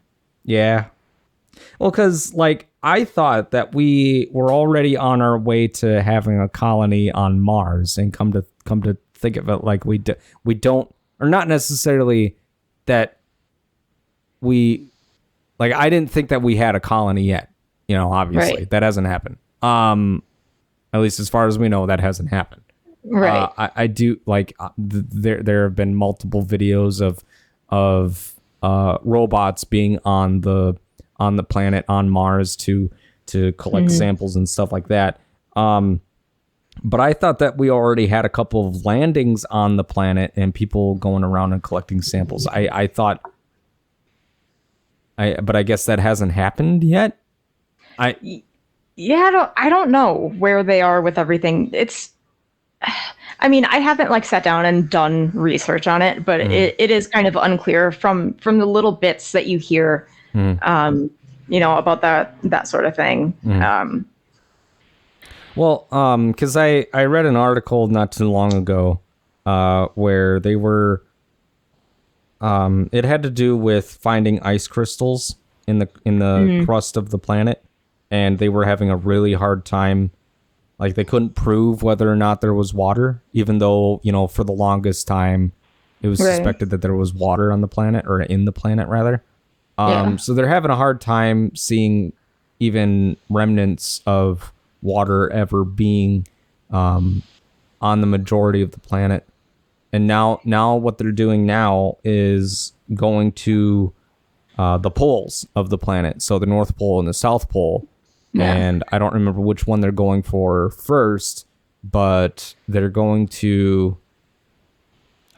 Speaker 1: Well, because I thought that we were already on our way to having a colony on Mars, and come to think of it, like we don't, or not necessarily that we, I didn't think that we had a colony yet. Obviously that hasn't happened. At least as far as we know, that hasn't happened.
Speaker 2: Right.
Speaker 1: I do there have been multiple videos of robots being on the planet on Mars to collect samples and stuff like that. But I thought that we already had a couple of landings on the planet and people going around and collecting samples. I thought, but I guess that hasn't happened yet.
Speaker 2: I don't know where they are with everything. I mean, I haven't sat down and done research on it, but it is kind of unclear from the little bits that you hear, about that sort of thing.
Speaker 1: Well, because I read an article not too long ago, where they were, it had to do with finding ice crystals in the crust of the planet, and they were having a really hard time. They couldn't prove whether or not there was water, even though, for the longest time it was suspected that there was water on the planet, or in the planet rather. So they're having a hard time seeing even remnants of water ever being on the majority of the planet. And now what they're doing now is going to the poles of the planet, so the North Pole and the South Pole.
Speaker 2: Yeah.
Speaker 1: And I don't remember which one they're going for first, but they're going to,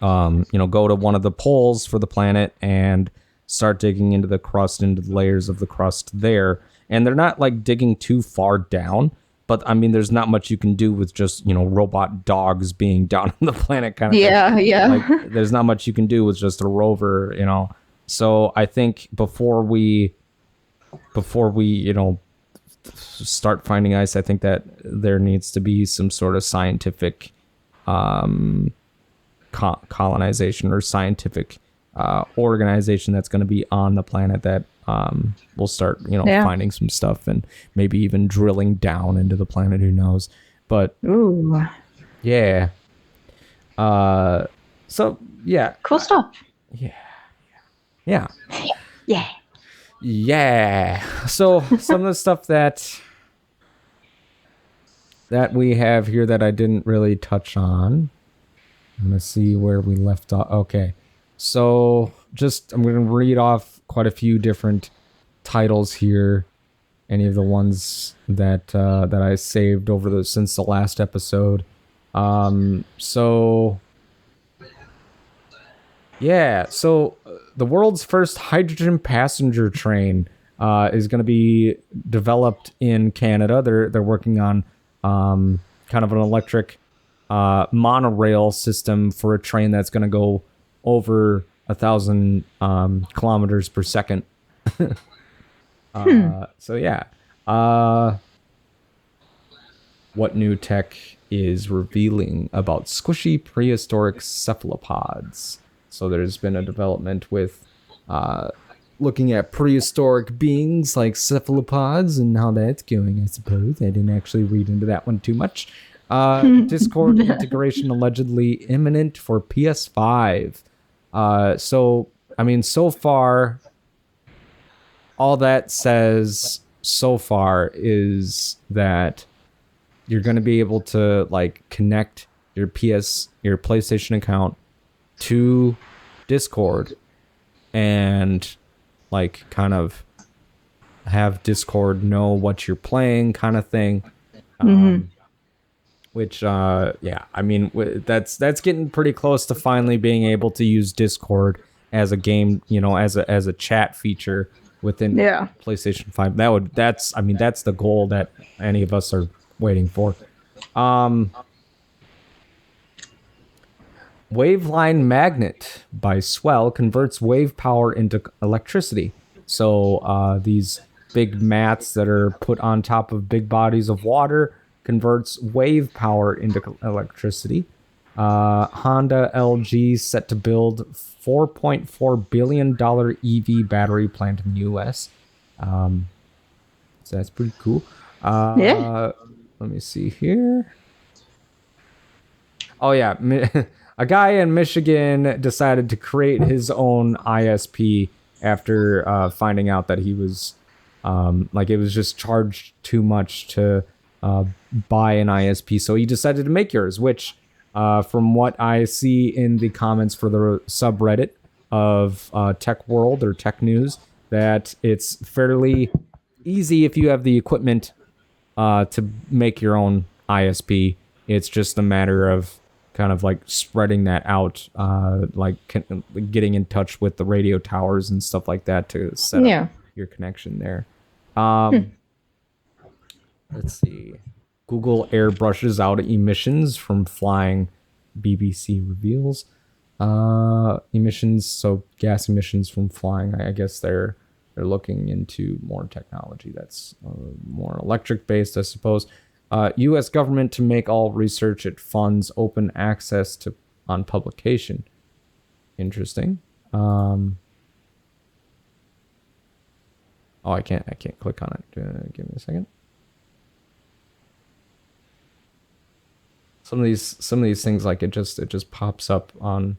Speaker 1: go to one of the poles for the planet and start digging into the crust, into the layers of the crust there. And they're not like digging too far down, but I mean, there's not much you can do with just, robot dogs being down on the planet kind of thing.
Speaker 2: Yeah.
Speaker 1: Like, there's not much you can do with just a rover, So I think before we, start finding ice, I think that there needs to be some sort of scientific colonization or scientific organization that's going to be on the planet that will start, finding some stuff and maybe even drilling down into the planet. Who knows? But
Speaker 2: Ooh.
Speaker 1: yeah. So yeah.
Speaker 2: Cool stuff.
Speaker 1: Yeah.
Speaker 2: Yeah.
Speaker 1: Yeah. So some of the stuff that we have here that I didn't really touch on. I'm going to see where we left off. Okay. So I'm going to read off quite a few different titles here. Any of the ones that I saved since the last episode. So the world's first hydrogen passenger train is going to be developed in Canada. They're working on kind of an electric monorail system for a train that's going to go over 1,000 kilometers per second. So yeah. What new tech is revealing about squishy prehistoric cephalopods? So there's been a development with looking at prehistoric beings like cephalopods and how that's going, I suppose. I didn't actually read into that one too much. Discord integration allegedly imminent for PS5. So far, all that says so far is that you're going to be able to like connect your PlayStation account to Discord and like kind of have Discord know what you're playing kind of thing. Which that's getting pretty close to finally being able to use Discord as a game, as a chat feature within PlayStation 5. That's the goal that any of us are waiting for. Waveline magnet by Swell converts wave power into electricity. So these big mats that are put on top of big bodies of water converts wave power into electricity. Honda LG set to build $4.4 billion EV battery plant in the US. So that's pretty cool. Let me see here. Oh yeah, a guy in Michigan decided to create his own ISP after finding out that he was it was just charged too much to buy an ISP. So he decided to make yours, which from what I see in the comments for the subreddit of Tech World or Tech News, that it's fairly easy if you have the equipment to make your own ISP. It's just a matter of kind of like spreading that out, getting in touch with the radio towers and stuff like that to set up your connection there. Let's see. Google airbrushes out emissions from flying, BBC reveals. Emissions, so gas emissions from flying. I guess they're looking into more technology that's more electric based, I suppose. U.S. government to make all research it funds open access to on publication. Interesting. I can't click on it. Give me a second. Some of these things, like it just pops up on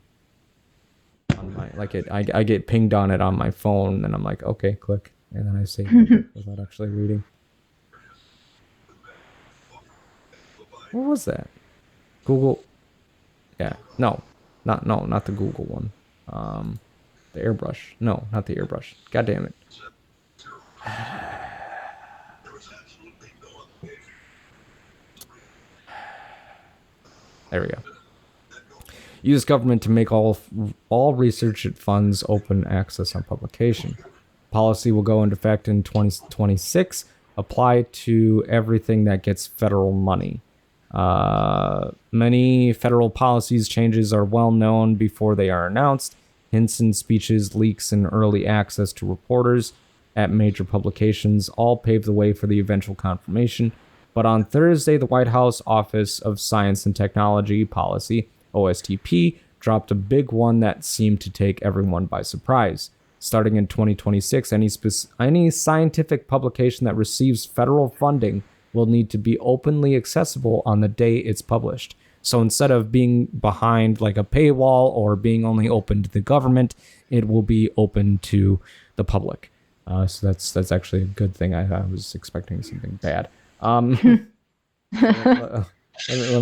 Speaker 1: my, like I get pinged on it on my phone and I'm like, okay, click, and then I save it without actually reading. What was that? Google. Yeah. No. Not the Google one. The airbrush. No, not the airbrush. God damn it. There we go. U.S. government to make all research it funds open access on publication. Policy will go into effect in 2026. Apply to everything that gets federal money. Many federal policies changes are well known before they are announced. Hints in speeches, leaks, and early access to reporters at major publications all pave the way for the eventual confirmation. But on Thursday, the White House Office of Science and Technology Policy, OSTP, dropped a big one that seemed to take everyone by surprise. Starting in 2026, any scientific publication that receives federal funding will need to be openly accessible on the day it's published. So instead of being behind like a paywall or being only open to the government, it will be open to the public. So that's actually a good thing. I was expecting something bad. Let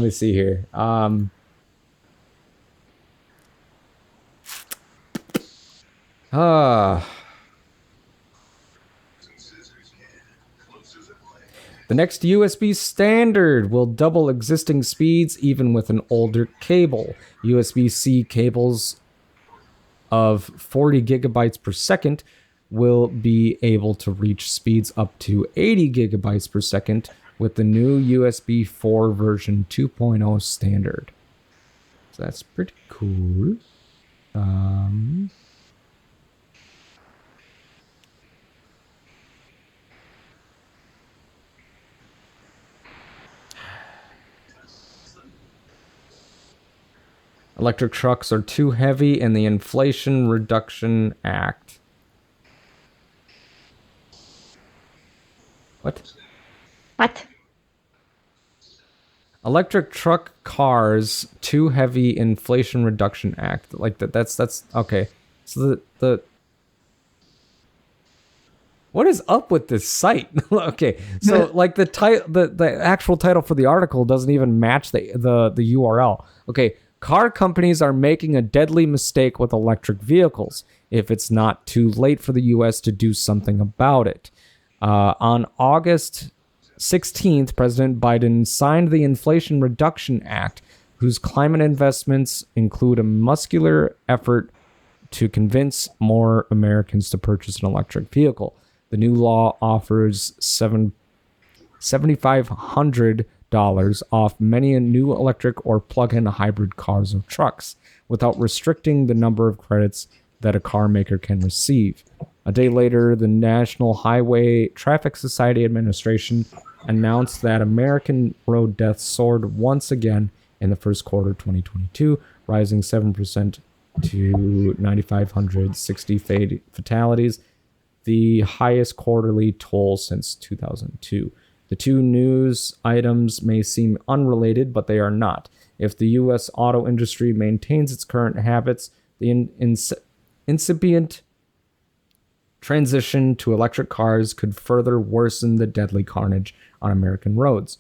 Speaker 1: me see here. The next USB standard will double existing speeds even with an older cable. USB-C cables of 40 gigabytes per second will be able to reach speeds up to 80 gigabytes per second with the new USB 4 version 2.0 standard. So that's pretty cool. Electric trucks are too heavy in the Inflation Reduction Act. What?
Speaker 2: What?
Speaker 1: Electric truck cars too heavy Inflation Reduction Act. Like that's okay. So the what is up with this site? Okay, so like the actual title for the article doesn't even match the URL. Okay. Car companies are making a deadly mistake with electric vehicles if it's not too late for the U.S. to do something about it. On August 16th, President Biden signed the Inflation Reduction Act, whose climate investments include a muscular effort to convince more Americans to purchase an electric vehicle. The new law offers $7,500 off many new electric or plug-in hybrid cars or trucks without restricting the number of credits that a car maker can receive. A day later, the National Highway Traffic Society Administration announced that American road deaths soared once again in the first quarter of 2022, rising 7% to 9,560 fatalities, the highest quarterly toll since 2002. The two news items may seem unrelated, but they are not. If the U.S. auto industry maintains its current habits, the incipient transition to electric cars could further worsen the deadly carnage on American roads.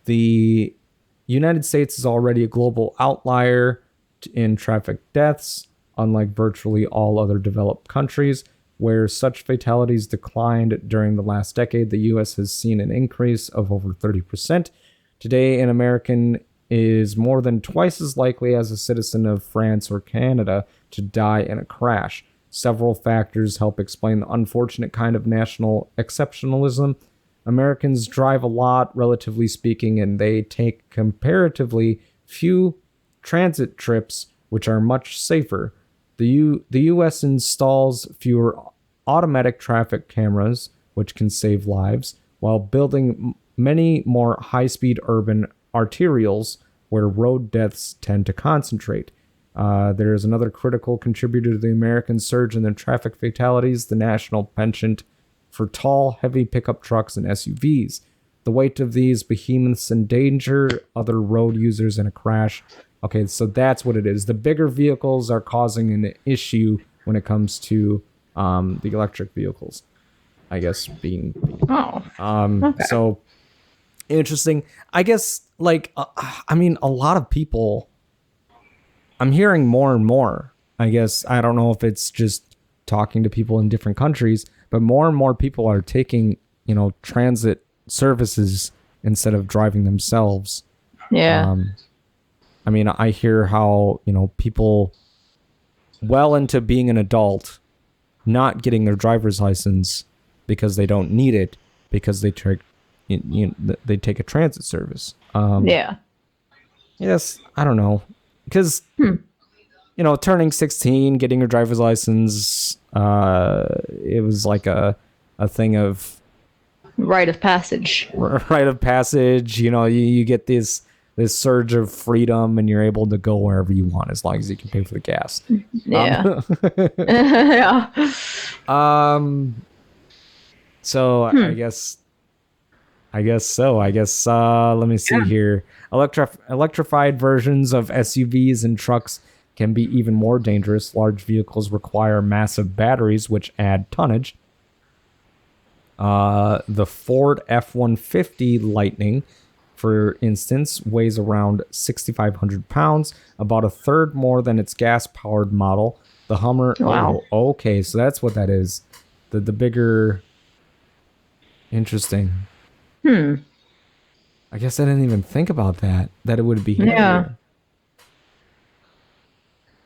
Speaker 1: The United States is already a global outlier in traffic deaths, unlike virtually all other developed countries. Where such fatalities declined during the last decade, the U.S. has seen an increase of over 30%. Today, an American is more than twice as likely as a citizen of France or Canada to die in a crash. Several factors help explain the unfortunate kind of national exceptionalism. Americans drive a lot, relatively speaking, and they take comparatively few transit trips, which are much safer. The U.S. installs fewer automatic traffic cameras, which can save lives, while building many more high-speed urban arterials where road deaths tend to concentrate. There is another critical contributor to the American surge in the traffic fatalities, the national penchant for tall, heavy pickup trucks and SUVs. The weight of these behemoths endanger other road users in a crash. Okay, so that's what it is. The bigger vehicles are causing an issue when it comes to the electric vehicles, I guess, being...
Speaker 2: Okay.
Speaker 1: So, interesting. I guess, like, I mean, a lot of people I'm hearing more and more. I guess I don't know if it's just talking to people in different countries, but more and more people are taking, transit services instead of driving themselves.
Speaker 2: Yeah.
Speaker 1: I mean, I hear how, people well into being an adult not getting their driver's license because they don't need it because they take a transit service.
Speaker 2: Yeah.
Speaker 1: Yes, I don't know. Because, turning 16, getting your driver's license, it was like a thing of...
Speaker 2: Rite of passage.
Speaker 1: Rite of passage. You get this surge of freedom and you're able to go wherever you want as long as you can pay for the gas.
Speaker 2: Yeah. Yeah.
Speaker 1: So I guess so. Let me see here. Electrified versions of SUVs and trucks can be even more dangerous. Large vehicles require massive batteries, which add tonnage. The Ford F-150 Lightning, for instance, weighs around 6,500 pounds, about a third more than its gas-powered model. The Hummer...
Speaker 2: Wow.
Speaker 1: Oh, okay, so that's what that is. The bigger... Interesting. I guess I didn't even think about that it would be heavier.
Speaker 2: Yeah.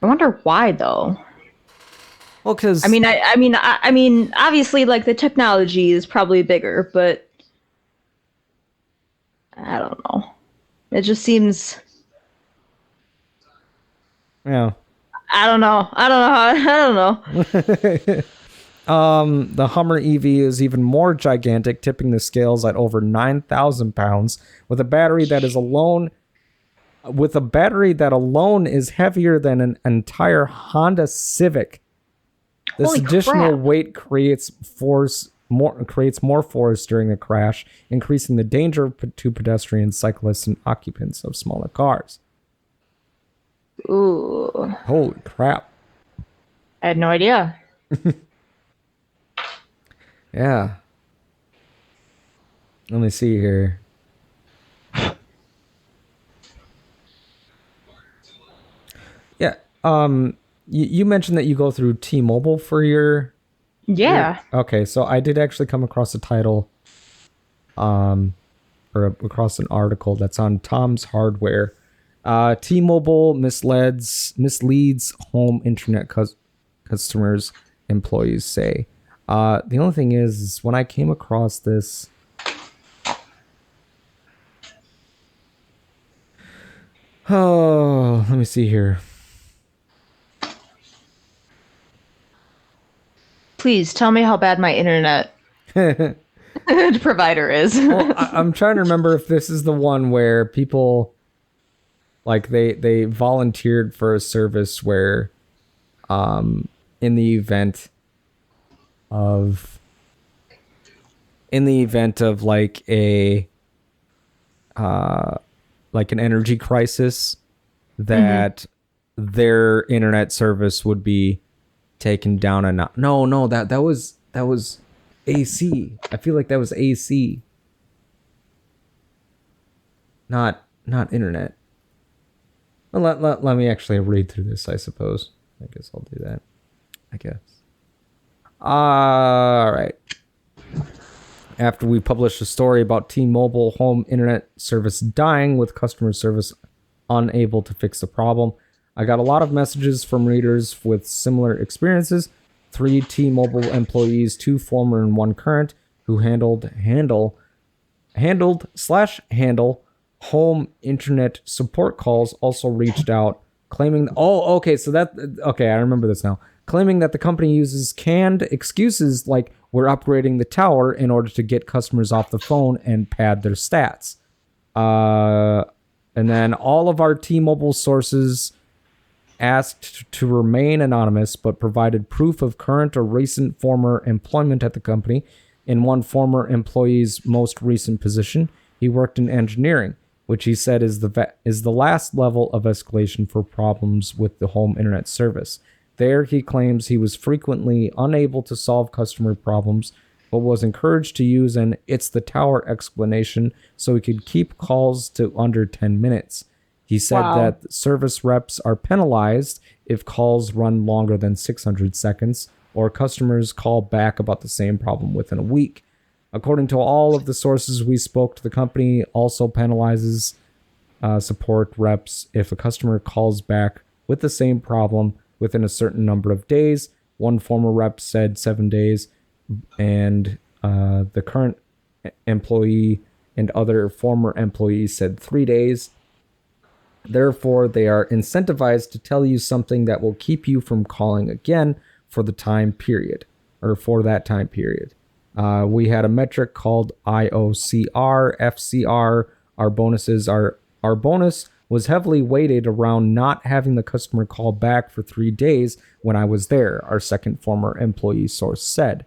Speaker 2: I wonder why, though.
Speaker 1: Well, because...
Speaker 2: I mean, obviously, like, the technology is probably bigger, but... I don't know. It just seems...
Speaker 1: Yeah.
Speaker 2: I don't know.
Speaker 1: The Hummer EV is even more gigantic, tipping the scales at over 9,000 pounds, with a battery that alone is heavier than an entire Honda Civic. This
Speaker 2: Holy
Speaker 1: additional
Speaker 2: crap.
Speaker 1: weight creates more force during a crash, increasing the danger to pedestrians, cyclists, and occupants of smaller cars.
Speaker 2: Ooh.
Speaker 1: Holy crap.
Speaker 2: I had no idea.
Speaker 1: Yeah. Let me see here. Yeah. You mentioned that you go through T-Mobile for your...
Speaker 2: Yeah.
Speaker 1: Okay, so I did actually come across a title, or across an article that's on Tom's Hardware. T-Mobile misleads home internet customers, employees say. The only thing is when I came across this... Oh, let me see here.
Speaker 2: Please tell me how bad my internet provider is.
Speaker 1: Well, I'm trying to remember if this is the one where people, like, they volunteered for a service where, in the event of like an energy crisis, that their internet service would be taken down a notch. No, that was AC. I feel like that was AC. Not internet. Well, let me actually read through this, I suppose. I guess I'll do that. I guess. All right. After we published a story about T-Mobile home internet service dying with customer service unable to fix the problem, I got a lot of messages from readers with similar experiences. 3 T-Mobile employees, 2 former and 1 current, who handled home internet support calls also reached out, claiming... I remember this now. Claiming that the company uses canned excuses like, we're upgrading the tower in order to get customers off the phone and pad their stats. And then all of our T-Mobile sources asked to remain anonymous, but provided proof of current or recent former employment at the company. In one former employee's most recent position, he worked in engineering, which he said is the last level of escalation for problems with the home internet service. There, he claims he was frequently unable to solve customer problems, but was encouraged to use an "it's the tower" explanation so he could keep calls to under 10 minutes. He said
Speaker 2: Wow.
Speaker 1: that service reps are penalized if calls run longer than 600 seconds or customers call back about the same problem within a week. According to all of the sources we spoke to, the company also penalizes support reps if a customer calls back with the same problem within a certain number of days. One former rep said 7 days, and the current employee and other former employees said 3 days. Therefore, they are incentivized to tell you something that will keep you from calling again for the time period, or for that time period. We had a metric called IOCR, FCR. Our bonus was heavily weighted around not having the customer call back for 3 days when I was there, our second former employee source said.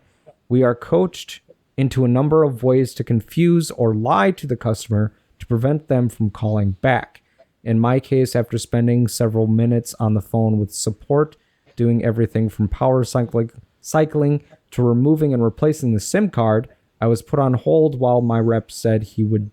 Speaker 1: We are coached into a number of ways to confuse or lie to the customer to prevent them from calling back. In my case, after spending several minutes on the phone with support, doing everything from power cycling to removing and replacing the SIM card, I was put on hold while my rep said he would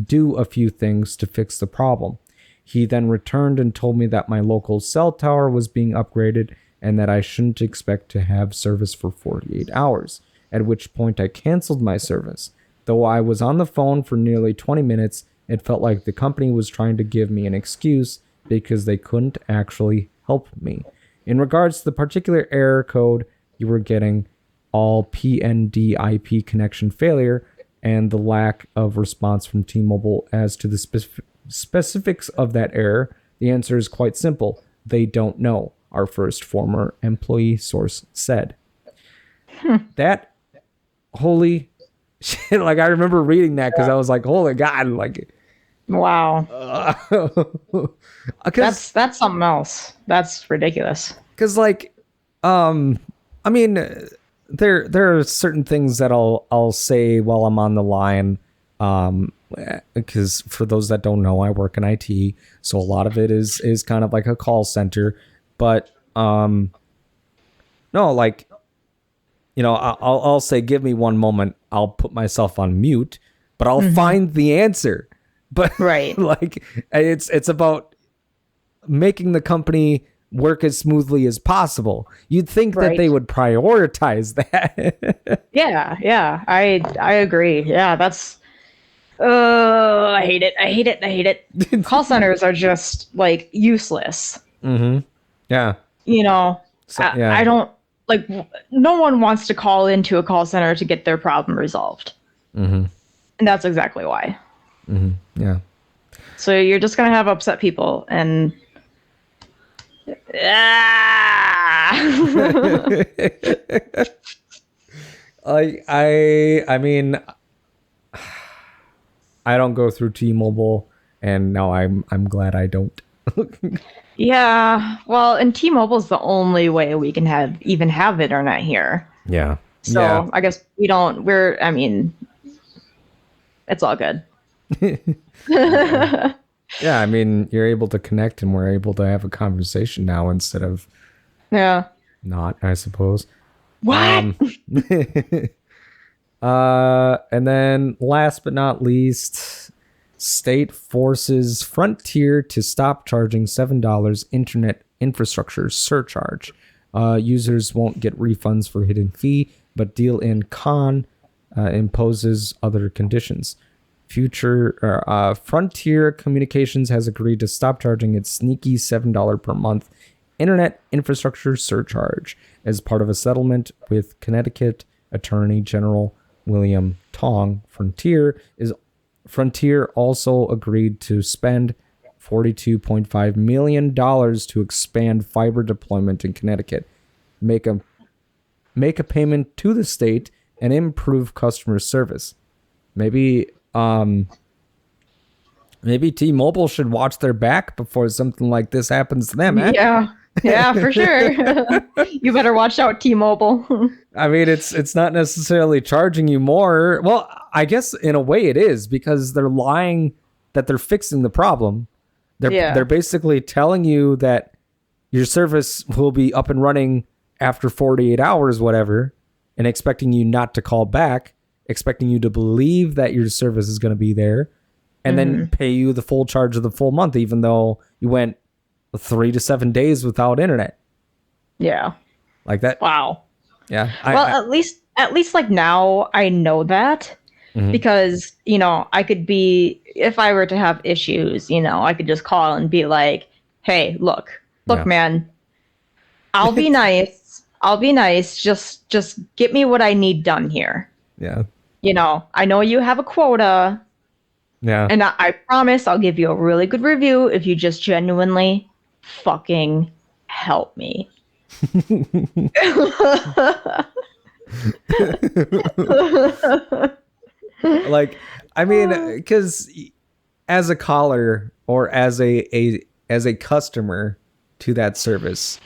Speaker 1: do a few things to fix the problem. He then returned and told me that my local cell tower was being upgraded and that I shouldn't expect to have service for 48 hours, at which point I canceled my service. Though I was on the phone for nearly 20 minutes, it felt like the company was trying to give me an excuse because they couldn't actually help me. In regards to the particular error code you were getting, all PND IP connection failure, and the lack of response from T-Mobile as to the specifics of that error, the answer is quite simple. They don't know, our first former employee source said. That, holy shit, like I remember reading that because I was like, holy God, like...
Speaker 2: Wow. That's something else. That's ridiculous.
Speaker 1: Because like, I mean, there are certain things that I'll say while I'm on the line, because for those that don't know, I work in IT, so a lot of it is kind of like a call center. But no, like, you know, I'll say, give me one moment. I'll put myself on mute, but I'll find the answer. But
Speaker 2: right,
Speaker 1: like it's about making the company work as smoothly as possible. You'd think that they would prioritize that.
Speaker 2: yeah, I agree. Yeah, that's I hate it. Call centers are just like useless.
Speaker 1: Yeah.
Speaker 2: You know,
Speaker 1: So,
Speaker 2: I don't like. No one wants to call into a call center to get their problem resolved, and that's exactly why.
Speaker 1: Yeah.
Speaker 2: So you're just gonna have upset people, and
Speaker 1: I mean, I don't go through T-Mobile, and no, I'm glad I don't.
Speaker 2: Yeah, well, and T-Mobile's the only way we can have internet here.
Speaker 1: Yeah.
Speaker 2: So I guess we don't. I mean, it's all good.
Speaker 1: Yeah, I mean, you're able to connect and we're able to have a conversation now instead of not, I suppose.
Speaker 2: What?
Speaker 1: And then last but not least, state forces Frontier to stop charging $7 internet infrastructure surcharge. Users won't get refunds for hidden fee, but deal in con imposes other conditions. Frontier Communications has agreed to stop charging its sneaky $7 per month internet infrastructure surcharge as part of a settlement with Connecticut Attorney General William Tong. Frontier also agreed to spend $42.5 million to expand fiber deployment in Connecticut, make a payment to the state, and improve customer service. Maybe T-Mobile should watch their back before something like this happens to them, eh?
Speaker 2: Yeah, for sure. You better watch out, T-Mobile.
Speaker 1: I mean, it's not necessarily charging you more. Well, I guess in a way it is, because they're lying that they're fixing the problem. They're basically telling you that your service will be up and running after 48 hours, whatever, and expecting you not to call back, expecting you to believe that your service is going to be there. and then pay you the full charge of the full month, even though you went 3 to 7 days without internet.
Speaker 2: Yeah.
Speaker 1: Like that.
Speaker 2: Wow.
Speaker 1: Yeah.
Speaker 2: At least like now I know that, because, you know, I could be, if I were to have issues, you know, I could just call and be like, hey, look,
Speaker 1: Yeah.
Speaker 2: man, I'll be nice. Just get me what I need done here.
Speaker 1: Yeah.
Speaker 2: You know, I know you have a quota.
Speaker 1: Yeah.
Speaker 2: And I promise I'll give you a really good review if you just genuinely fucking help me.
Speaker 1: Like, I mean, because as a caller or as a customer to that service,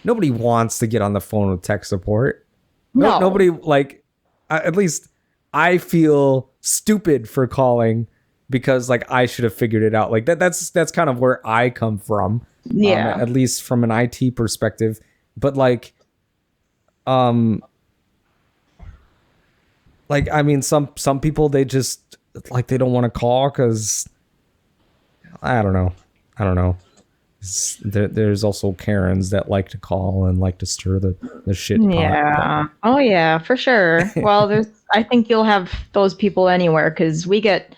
Speaker 1: nobody wants to get on the phone with tech support.
Speaker 2: No.
Speaker 1: Nobody, like, at least I feel stupid for calling because, like, I should have figured it out. Like that's kind of where I come from.
Speaker 2: Yeah.
Speaker 1: At least from an IT perspective. But like I mean, some people, they just, like, they don't want to call because I don't know. There's also Karens that like to call and like to stir the shit pot.
Speaker 2: Yeah. Oh yeah, for sure. Well, I think you'll have those people anywhere, because we get,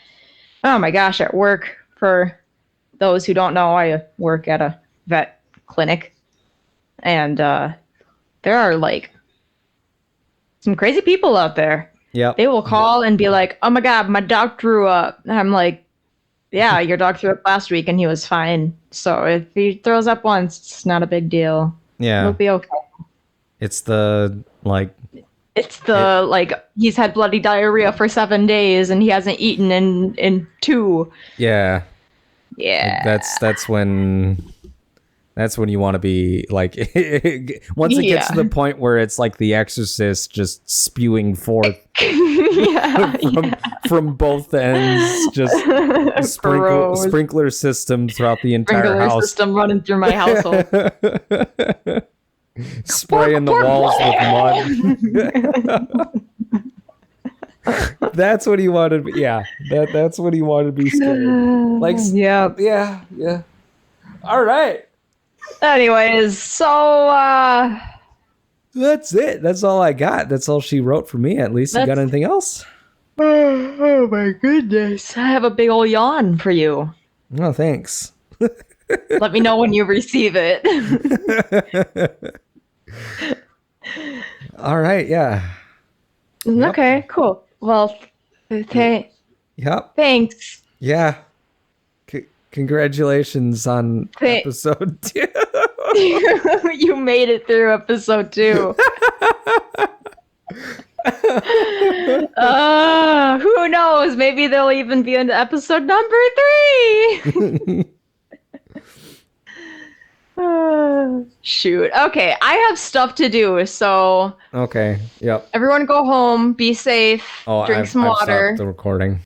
Speaker 2: oh my gosh, at work, for those who don't know, I work at a vet clinic, and there are like some crazy people out there.
Speaker 1: Yeah.
Speaker 2: They will call and be like, oh my God, my dog threw up. And I'm like, yeah, your dog threw up last week and he was fine. So if he throws up once, it's not a big deal.
Speaker 1: Yeah.
Speaker 2: It'll be okay.
Speaker 1: It's the, like...
Speaker 2: like, he's had bloody diarrhea for 7 days and he hasn't eaten in 2.
Speaker 1: Yeah.
Speaker 2: Yeah.
Speaker 1: Like, that's when you want to be, like... once it gets to the point where it's like The Exorcist just spewing forth from both ends, just sprinkler system throughout the entire house.
Speaker 2: System running through my household.
Speaker 1: Spraying the walls with mud. That's what he wanted. Yeah, that's what he wanted to be scared. Like, yeah. All right.
Speaker 2: Anyways, so
Speaker 1: that's it. That's all I got. That's all she wrote for me. At least, you got anything else?
Speaker 2: Oh my goodness! I have a big old yawn for you.
Speaker 1: Oh, thanks.
Speaker 2: Let me know when you receive it.
Speaker 1: All right. Yeah.
Speaker 2: Okay. Cool. Well,
Speaker 1: Yep.
Speaker 2: Thanks.
Speaker 1: Yeah. Congratulations on episode 2.
Speaker 2: You made it through episode 2. Who knows? Maybe they'll even be into episode number 3. Shoot. Okay, I have stuff to do, so...
Speaker 1: Okay, yep.
Speaker 2: Everyone go home, be safe, drink some water.
Speaker 1: I've stopped the recording.